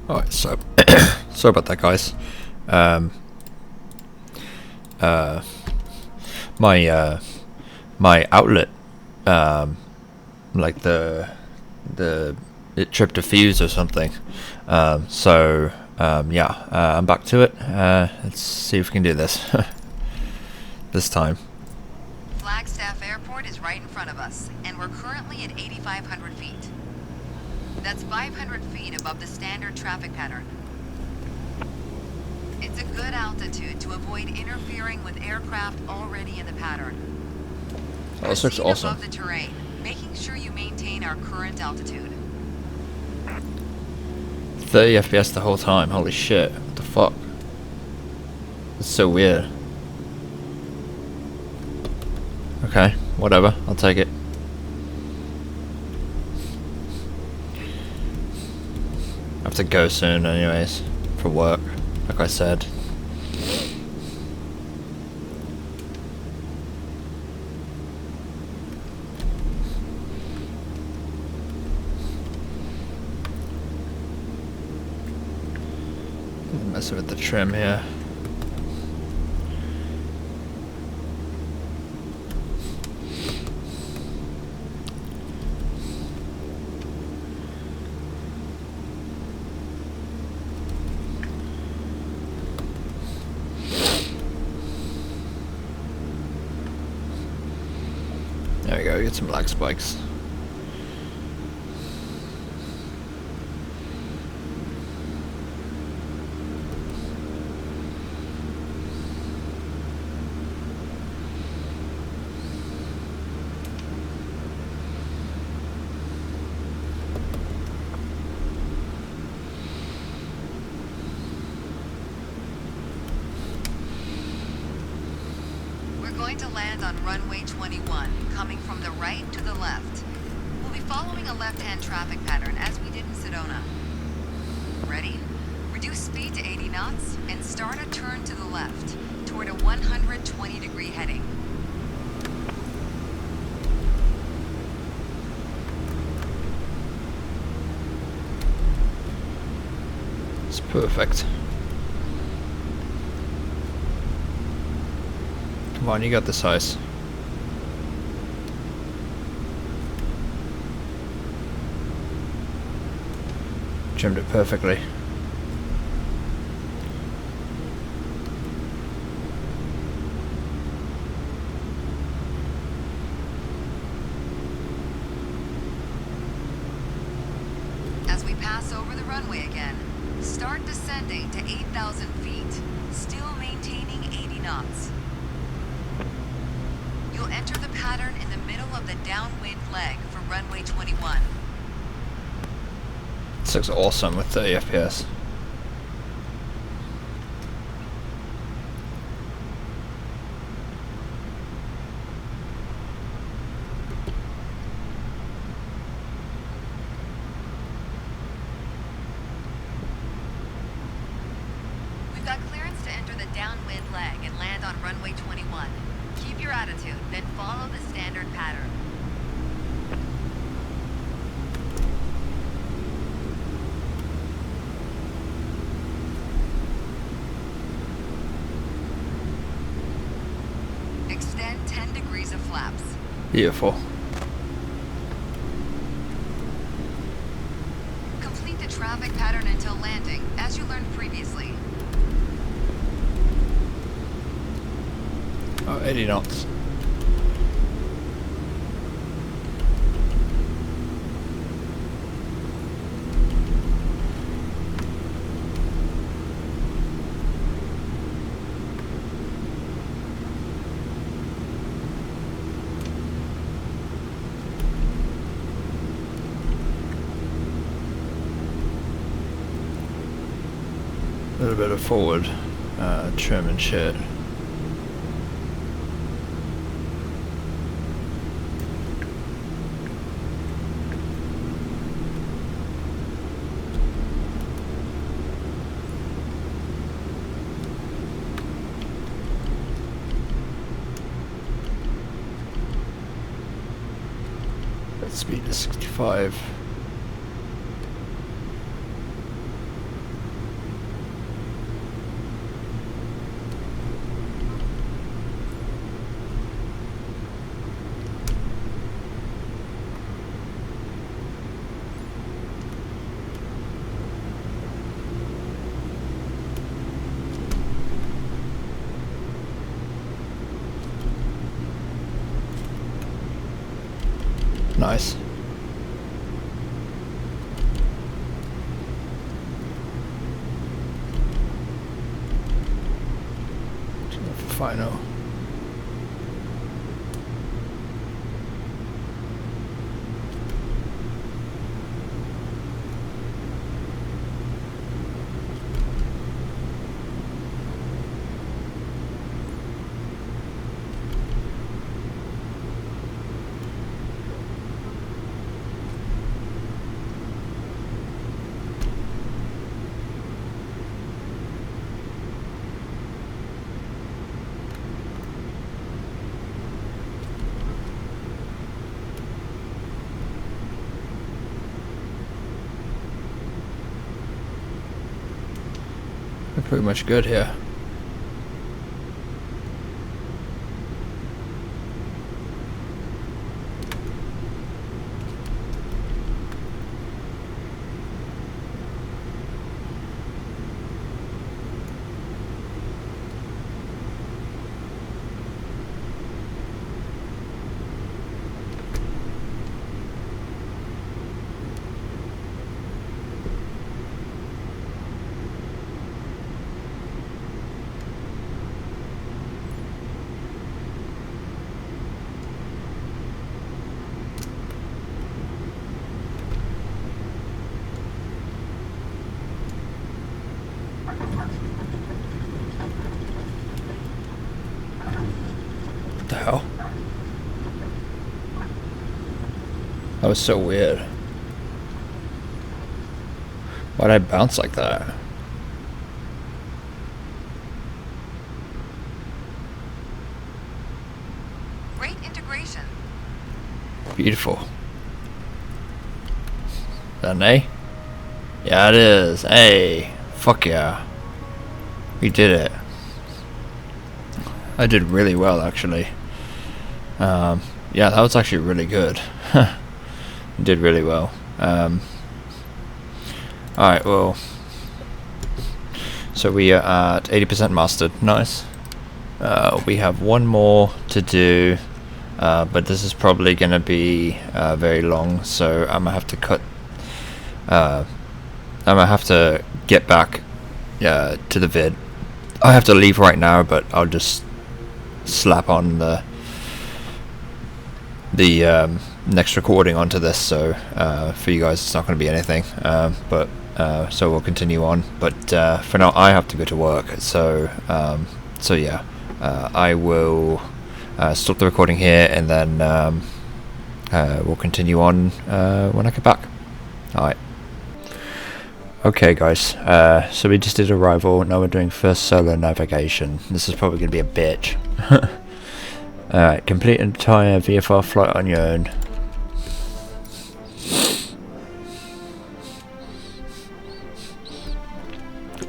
Alright, so sorry about that, guys. My outlet, like it tripped a fuse or something. Yeah, I'm back to it. Let's see if we can do this this time. Flagstaff Airport is right in front of us, and we're currently at 8,500 feet. That's 500 feet above the standard traffic pattern. It's a good altitude to avoid interfering with aircraft already in the pattern. Oh, this looks awesome. Above the terrain, making sure you maintain our current altitude. 30 FPS the whole time. Holy shit! What the fuck? It's so weird. Okay, whatever. I'll take it. I have to go soon, anyways, for work. Like I said. Messing with the trim here. There we go, get some black spikes. We're going to land on runway 21, coming from the right to the left. We'll be following a left-hand traffic pattern as we did in Sedona. Ready? Reduce speed to 80 knots and start a turn to the left toward a 120-degree heading. It's perfect. Come on, you got this ice. Trimmed it perfectly. As we pass over the runway again, start descending to 8,000 feet, still maintaining 80 knots. You'll enter the pattern in the middle of the downwind leg for runway 21. This looks awesome with 30 FPS. We've got clearance to enter the downwind leg and land on runway 21. Keep your attitude, then follow the standard pattern. Extend 10 degrees of flaps. Beautiful. Complete the traffic pattern until landing, as you learned previously. Oh, 80 knots. A little bit of forward trim and shit. Speed is 65. Nice. Final. We're pretty much good here. What the hell? That was so weird. Why'd I bounce like that? Great integration. Beautiful. Is that an A? Yeah, it is. Hey, fuck yeah. We did it. I did really well, actually. Yeah, that was actually really good. Did really well. Alright, well. So we are at 80% mastered. Nice. We have one more to do. But this is probably going to be very long, so I'm gonna have to cut. I'm gonna have to get back to the vid. I have to leave right now, but I'll just slap on the next recording onto this. So for you guys, it's not going to be anything. But so we'll continue on. But for now, I have to go to work. So so yeah, I will. Stop the recording here, and then we'll continue on when I get back. Alright. Okay guys, so we just did arrival, now we're doing first solo navigation. This is probably going to be a bitch. Alright, complete entire VFR flight on your own.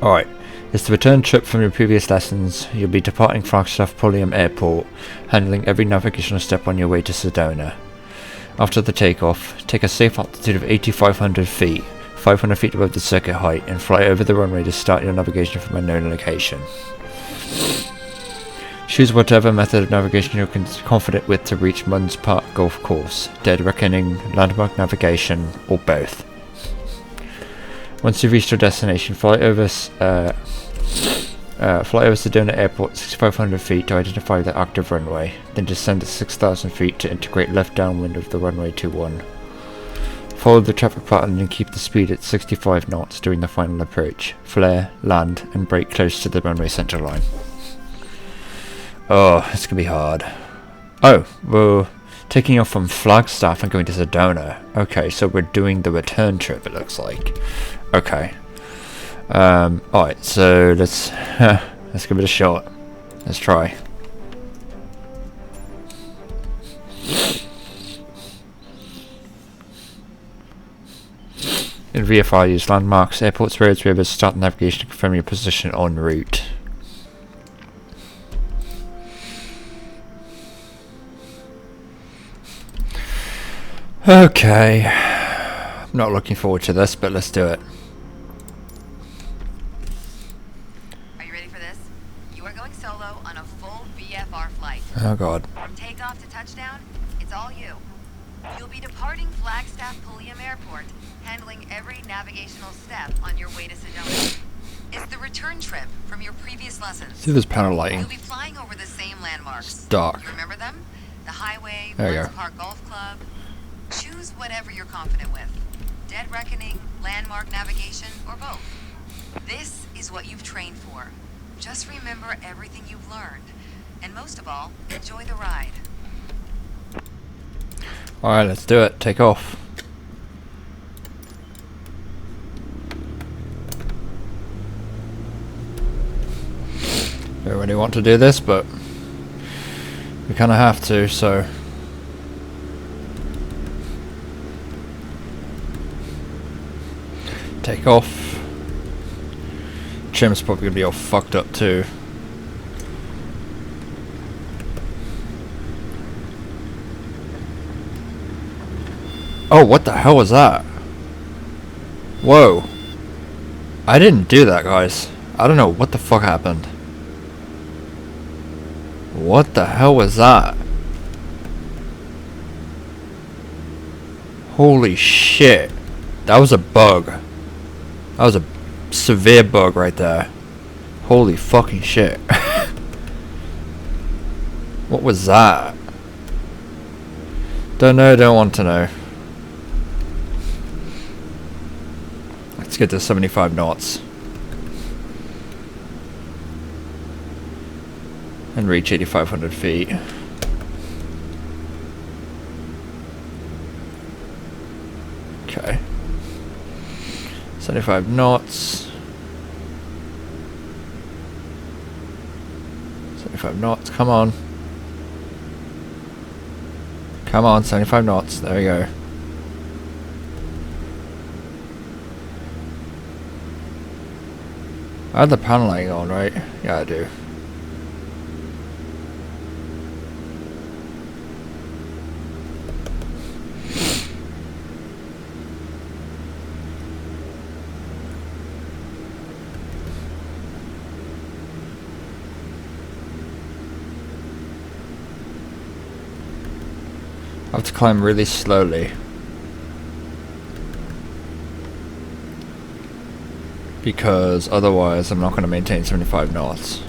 Alright. It's the return trip from your previous lessons. You'll be departing Flagstaff Polium Airport, handling every navigational step on your way to Sedona. After the takeoff, take a safe altitude of 8,500 feet, 500 feet above the circuit height, and fly over the runway to start your navigation from a known location. Choose whatever method of navigation you're confident with to reach Munns Park Golf Course, Dead Reckoning, Landmark Navigation, or both. Once you've reached your destination, fly over Sedona Airport 6,500 feet to identify the active runway, then descend at 6,000 feet to integrate left downwind of the runway 21. Follow the traffic pattern and keep the speed at 65 knots during the final approach. Flare, land, and brake close to the runway center line. Oh, it's gonna be hard. Oh, we're taking off from Flagstaff and going to Sedona. Okay, so we're doing the return trip, it looks like. Okay. Alright, so let's give it a shot. Let's try. In VFR, use landmarks, airports, roads, rivers, start navigation to confirm your position en route. Okay. I'm not looking forward to this, but let's do it. Are you ready for this? You are going solo on a full VFR flight. Oh god. From takeoff to touchdown, it's all you. You'll be departing Flagstaff Pulliam Airport, handling every navigational step on your way to Sedona. It's the return trip from your previous lessons. See this panel lighting? You'll be flying over the same landmarks. It's dark. You remember them? The highway, There you Burns go. Park Golf Club. Choose whatever you're confident with. Dead Reckoning, landmark navigation, or both. This is what you've trained for. Just remember everything you've learned. And most of all, enjoy the ride. Alright, let's do it. Take off. Don't really want to do this, but we kind of have to, so. Take off. Trim's probably gonna be all fucked up too. Oh, what the hell was that? Whoa. I didn't do that, guys. I don't know what the fuck happened. What the hell was that? Holy shit. That was a bug. That was a severe bug right there. Holy fucking shit. What was that? Don't know, don't want to know. Let's get to 75 knots. And reach 8,500 feet. Okay. 75 knots. 75 knots, come on. Come on, 75 knots, there we go. I have the panel lighting on, right? Yeah, I do. I have to climb really slowly. Because otherwise I'm not going to maintain 75 knots.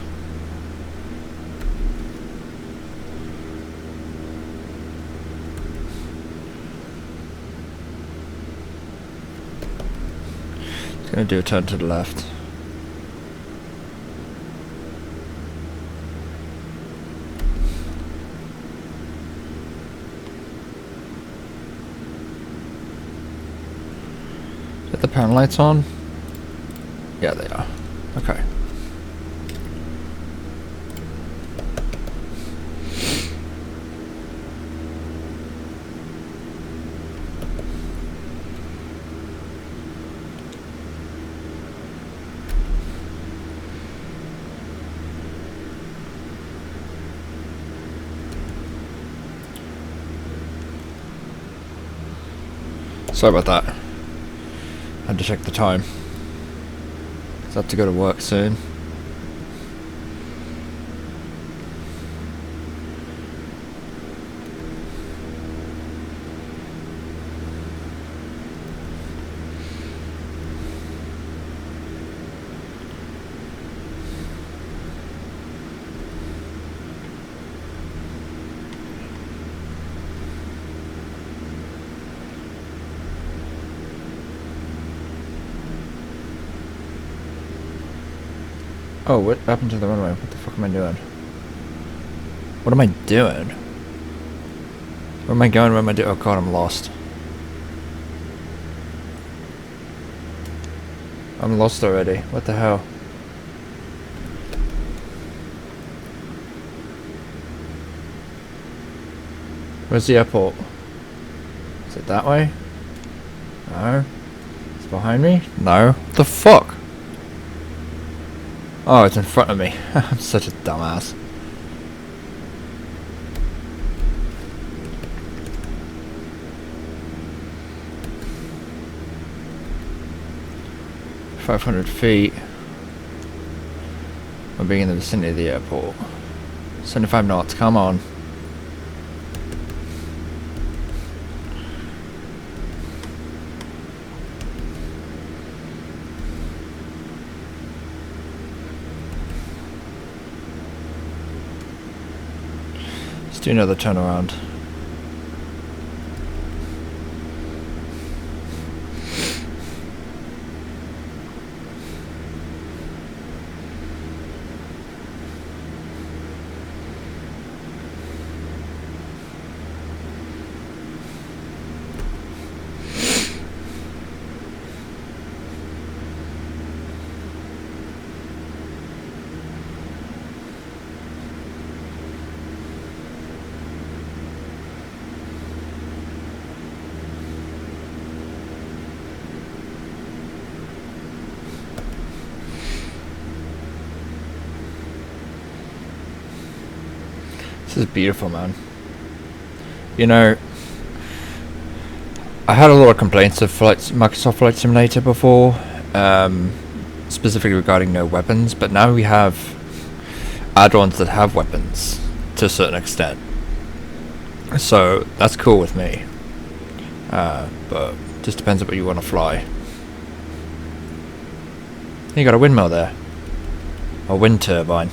It's going to do a turn to the left. Is the panel lights on? Yeah, they are. Okay. Sorry about that. Had to check the time. I have to go to work soon. Oh, what happened to the runway? What the fuck am I doing? What am I doing? Where am I going? Where am I doing? Oh god, I'm lost. I'm lost already. What the hell? Where's the airport? Is it that way? No. It's behind me? No. What the fuck? Oh, it's in front of me. I'm such a dumbass. $500 We're being in the vicinity of the airport. 75 knots, come on. Let's do another turnaround. This is beautiful, man. You know, I had a lot of complaints of Microsoft Flight Simulator before, specifically regarding no weapons, but now we have add-ons that have weapons to a certain extent. So that's cool with me. But just depends on what you want to fly. You got a windmill there. A wind turbine.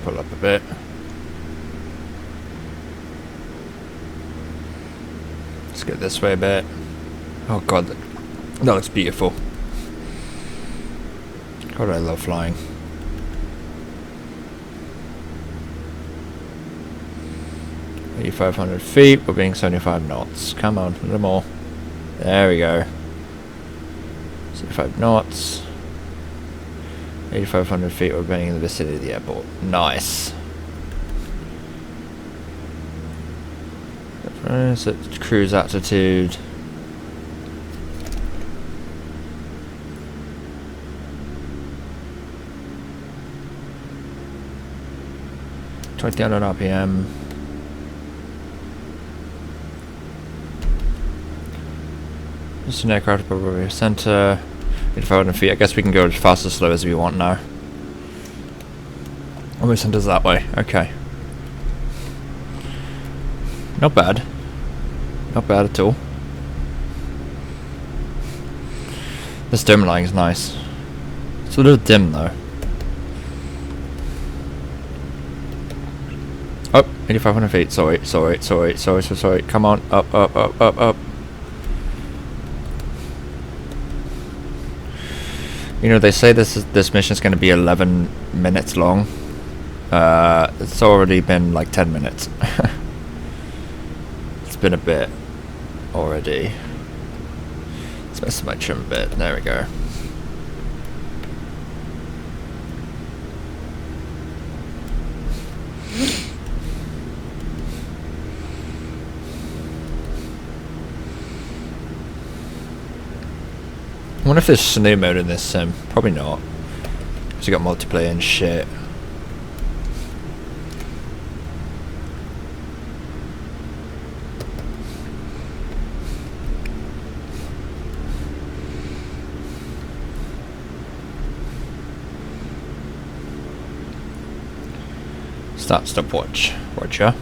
Pull up a bit. Let's go this way a bit. Oh god, that looks beautiful. God, I love flying. $8,500, we're being 75 knots. Come on, a little more. There we go. 75 knots. 8,500 feet, we're being in the vicinity of the airport. Nice. So cruise altitude. $20 RPM. Just an aircraft above center. 8,500 feet. I guess we can go as fast or slow as we want now. Oh, the center's that way. Okay. Not bad. Not bad at all. This dim lighting is nice. It's a little dim though. Oh, 8,500 feet. Sorry. Come on. Up. You know, they say this mission is going to be 11 minutes long. It's already been like 10 minutes. It's been a bit already. Let's mess my trim a bit. There we go. I wonder if there's snow mode in this sim. Probably not. Because you got multiplayer and shit. Start stopwatch. Roger.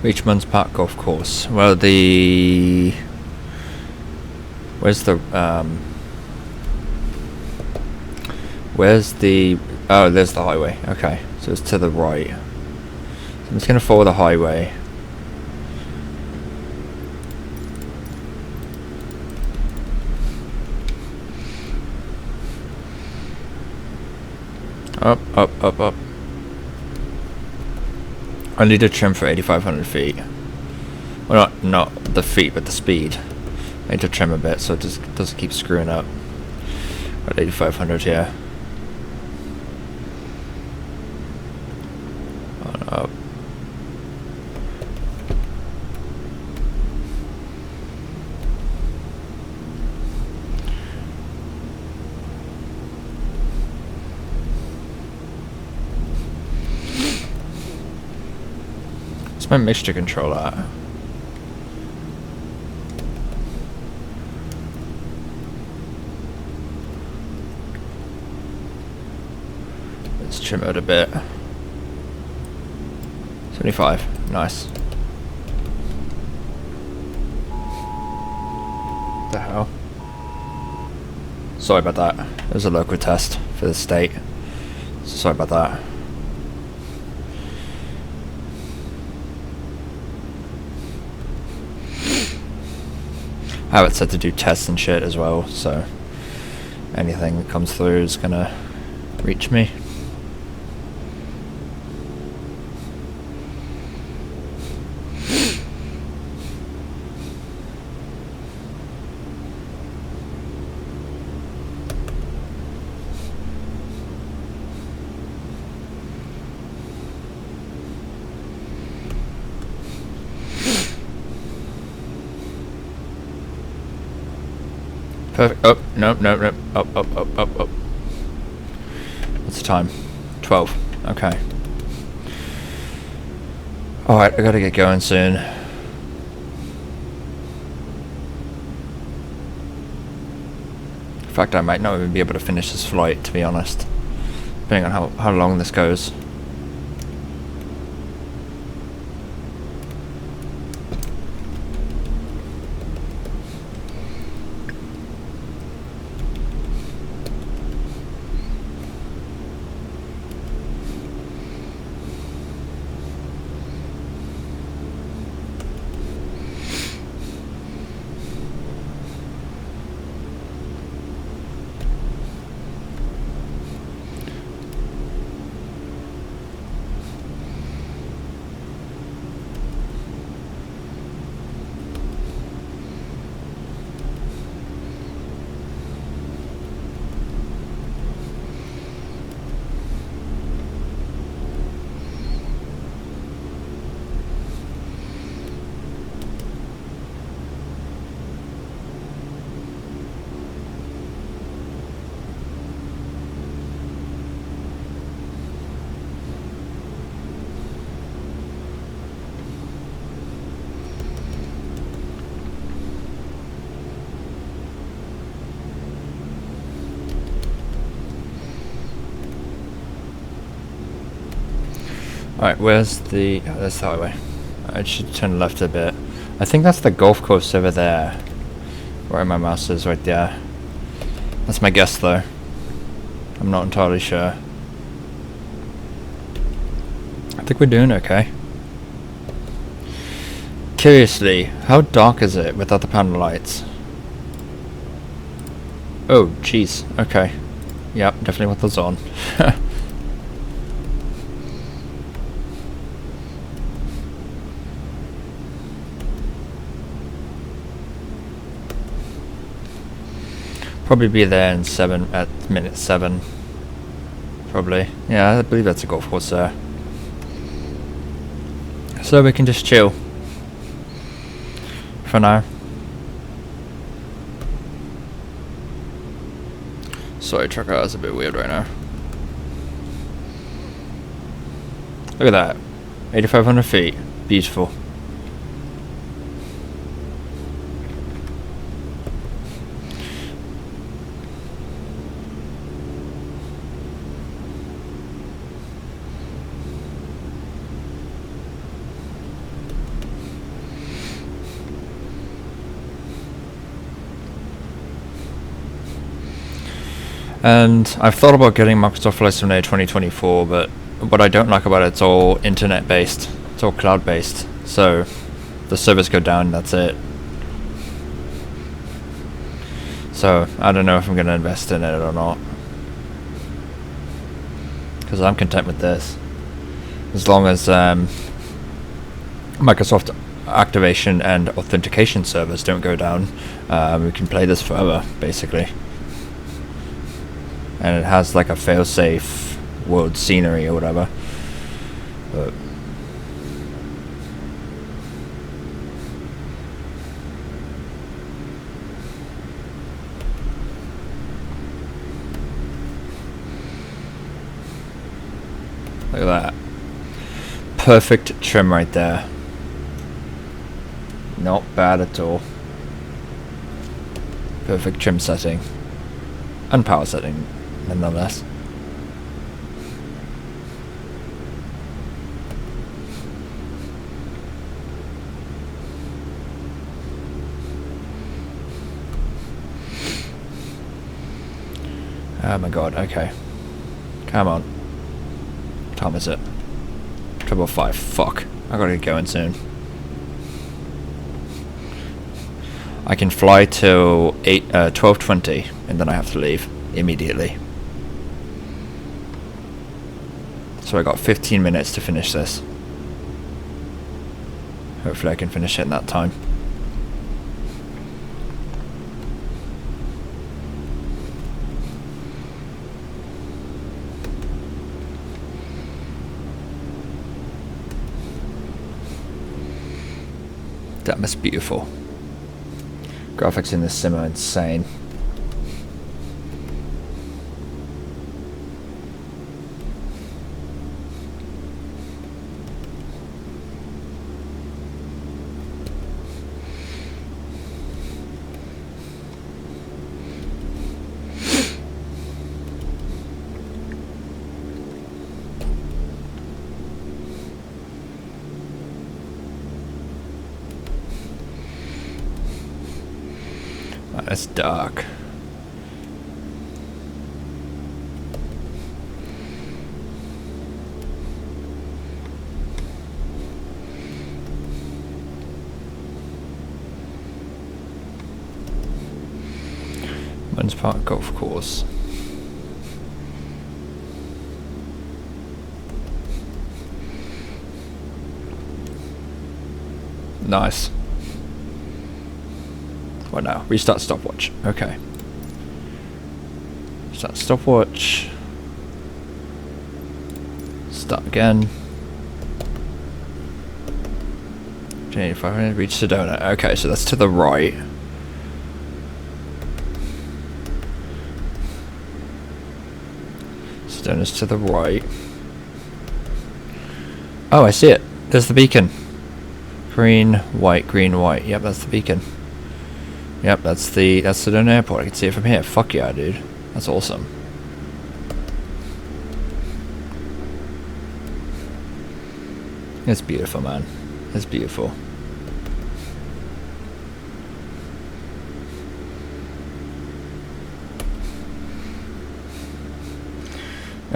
Richmond's Park Golf Course. Well, where's the Oh, there's the highway. Okay, so it's to the right. So I'm just gonna follow the highway. Up, up, up, up. I need to trim for 8,500 feet. Well, not the feet, but the speed. I need to trim a bit so it just doesn't keep screwing up. At 8,500, yeah. On up. It's my mixture controller. Let's trim it a bit. 75. Nice. What the hell? Sorry about that. It was a local test for the state. So sorry about that. I have it set to do tests and shit as well, so anything that comes through is gonna reach me. Perfect. Oh, no, no, no. Up, up, up, up, up. What's the time? 12. Okay. Alright, I gotta get going soon. In fact, I might not even be able to finish this flight, to be honest. Depending on how long this goes. Alright, where's the... Oh, that's the highway. I should turn left a bit. I think that's the golf course over there. Where my mouse is, right there. That's my guess, though. I'm not entirely sure. I think we're doing okay. Curiously, how dark is it without the panel lights? Oh, jeez. Okay. Yep, definitely want those on. Probably be there in at minute 7. Probably. Yeah, I believe that's a golf course there. So we can just chill. For now. Sorry, truck hour is a bit weird right now. Look at that. 8,500 feet. Beautiful. And I've thought about getting Microsoft Flight Simulator 2024, but what I don't like about it, it's all internet based. It's all cloud based. So the servers go down, that's it. So I don't know if I'm going to invest in it or not. Because I'm content with this. As long as Microsoft activation and authentication servers don't go down, we can play this forever, basically. And it has like a failsafe world scenery or whatever. But look at that. Perfect trim right there. Not bad at all. Perfect trim setting. And power setting, nonetheless. Oh my god, okay. Come on. What time is it? 5:05. Fuck. I gotta get going soon. I can fly till 12:20 and then I have to leave immediately. So I got 15 minutes to finish this. Hopefully I can finish it in that time. That must be beautiful. Graphics in this sim are insane. It's dark. Muns Park Golf Course. Nice. What now? Restart stopwatch. Okay. Start stopwatch. Start again. 500, reach Sedona. Okay, so that's to the right. Sedona's to the right. Oh, I see it. There's the beacon. Green, white, green, white. Yep, that's the beacon. Yep, that's Sedona Airport. I can see it from here. Fuck yeah, dude. That's awesome. It's beautiful, man. It's beautiful.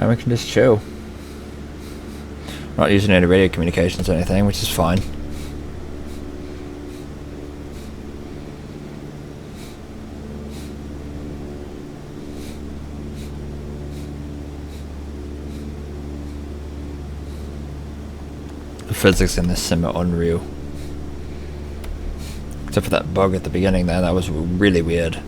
Now we can just chill. Not using any radio communications or anything, which is fine. The physics in this sim are unreal. Except for that bug at the beginning there, that was really weird.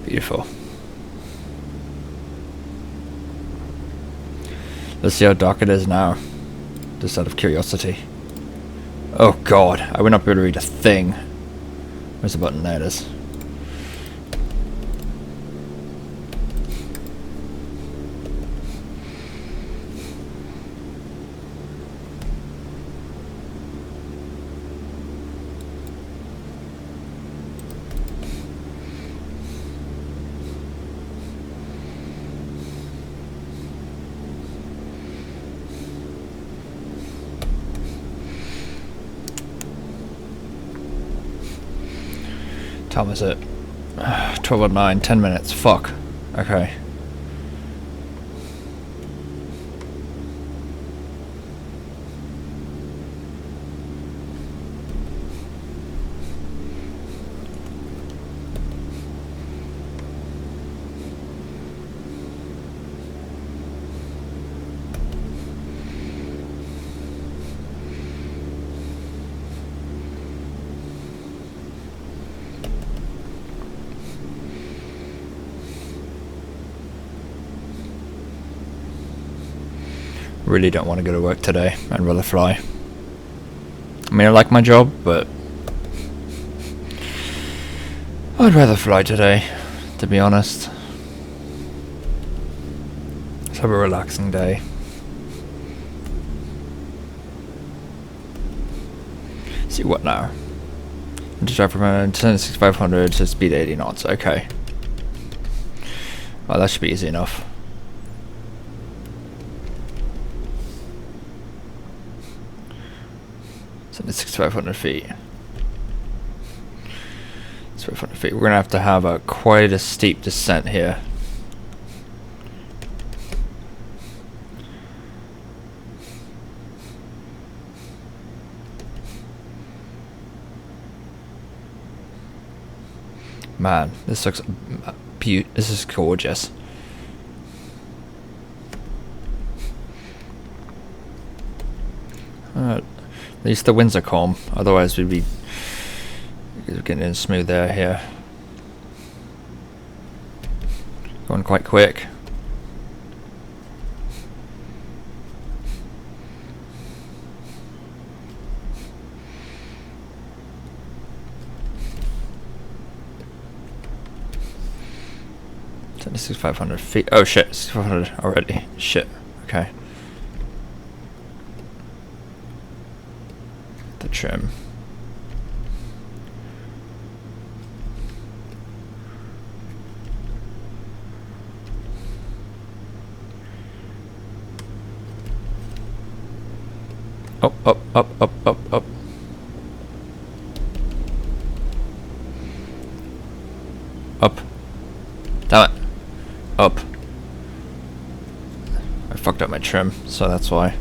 Beautiful. Let's see how dark it is now. Just out of curiosity. Oh god, I would not be able to read a thing. Where's the button? There it is. Time is it? 12:09, 10 minutes. Fuck. Okay. Really don't want to go to work today. I'd rather fly. I mean, I like my job, but I'd rather fly today, to be honest. Let's have a relaxing day. See what now? To drive from 10,6500 to speed 80 knots. Okay. Well, that should be easy enough. 6,500 feet. 6,500 feet. We're gonna have a quite a steep descent here. Man, this looks beautiful. This is gorgeous. At least the winds are calm, otherwise we'd be getting in smooth air here. Going quite quick. This is 500 feet. Oh shit, 6,500 already. Shit. Okay. The trim. Up, up, up, up, up, up. Up. Damn it. Up. I fucked up my trim, so that's why.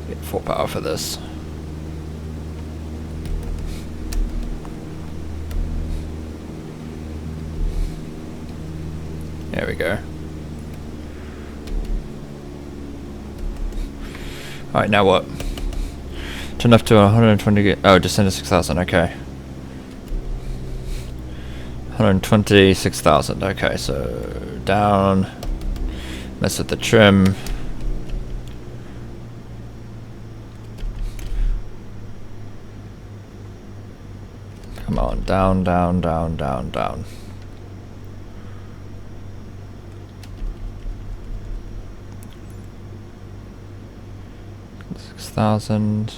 Get full power for this. There we go. Alright, now what? Turn up to 120. Oh, descend to 6,000. Okay. 126,000. Okay, so down. Mess with the trim. Come on, down, down, down, down, down. 6,000.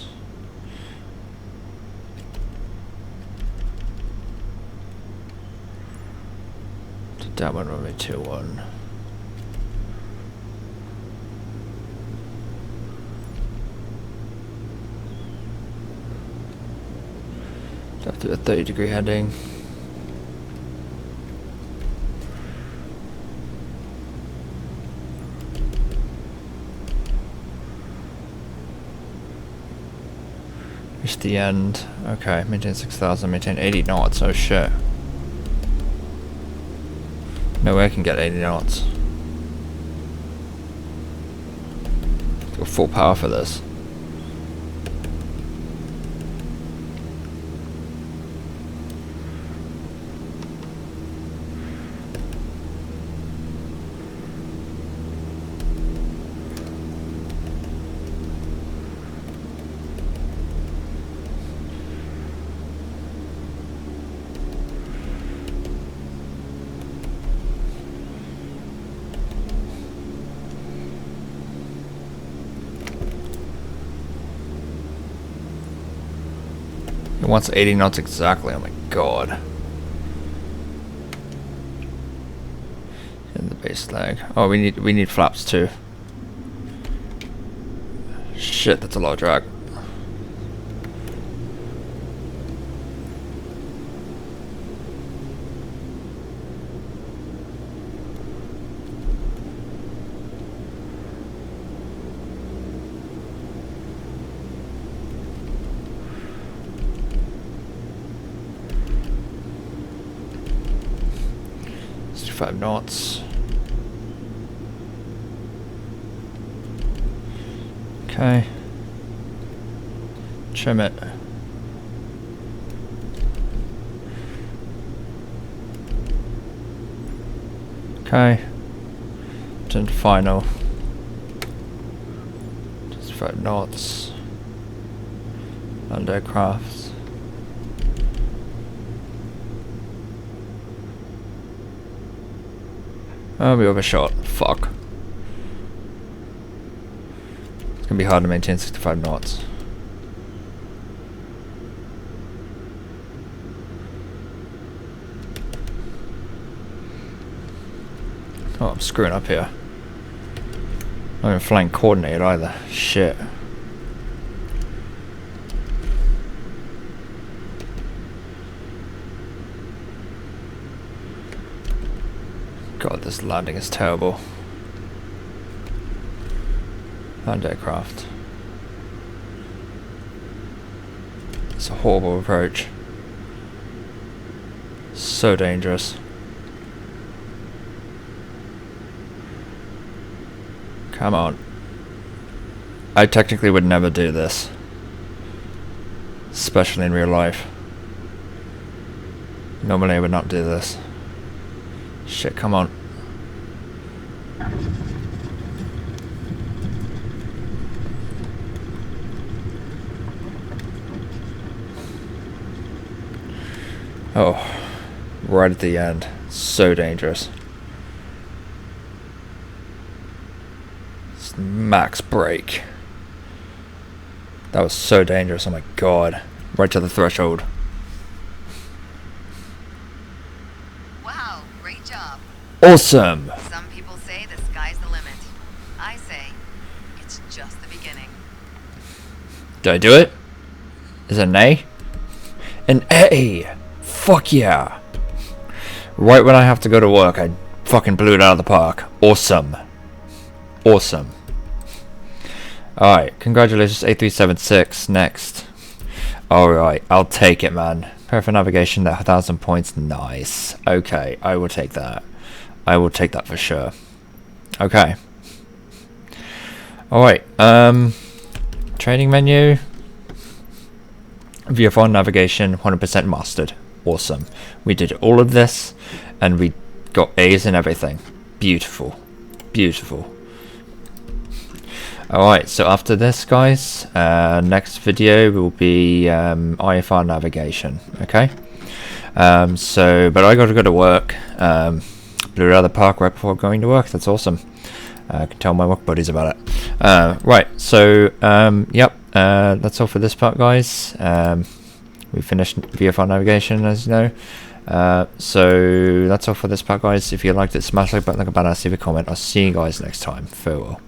That one will be 2-1. Up to a 30-degree heading. Reach the end. Okay, maintain 6,000, maintain 80 knots. Oh shit. No way I can get 80 knots. Go full power for this. wants 80 knots exactly. Oh my god. In the base leg. Oh, we need flaps too. Shit, that's a lot of drag. Five knots. Okay. Trim it. Okay. Turn to final. Just 5 knots. Land aircraft. Oh, we overshot. Fuck. It's gonna be hard to maintain 65 knots. Oh, I'm screwing up here. I'm not even flying coordinate either. Shit. God, this landing is terrible. Land aircraft. It's a horrible approach. So dangerous. Come on. I technically would never do this. Especially in real life. Normally I would not do this. Shit, come on. Oh, right at the end. So dangerous. It's max brake. That was so dangerous, oh my god. Right to the threshold. Wow, great job. Awesome! Some people say the sky's the limit. I say it's just the beginning. Did I do it? Is it an A? An A! Fuck yeah! Right when I have to go to work, I fucking blew it out of the park. Awesome. Awesome. Alright, congratulations A376. Next. Alright, I'll take it, man. Perfect navigation, that 1,000 points. Nice. Okay, I will take that. I will take that for sure. Okay. Alright, training menu. VFR navigation, 100% mastered. Awesome. We did all of this, and we got A's and everything. Beautiful. Beautiful. Alright, so after this, guys, next video will be IFR navigation, okay? But I gotta go to work. Blew it out of the park right before going to work. That's awesome. I can tell my work buddies about it. Right, so, yep, that's all for this part, guys. We finished VFR navigation, as you know. So that's all for this part, guys. If you liked it, smash like button like a badass, leave a comment. I'll see you guys next time. Farewell.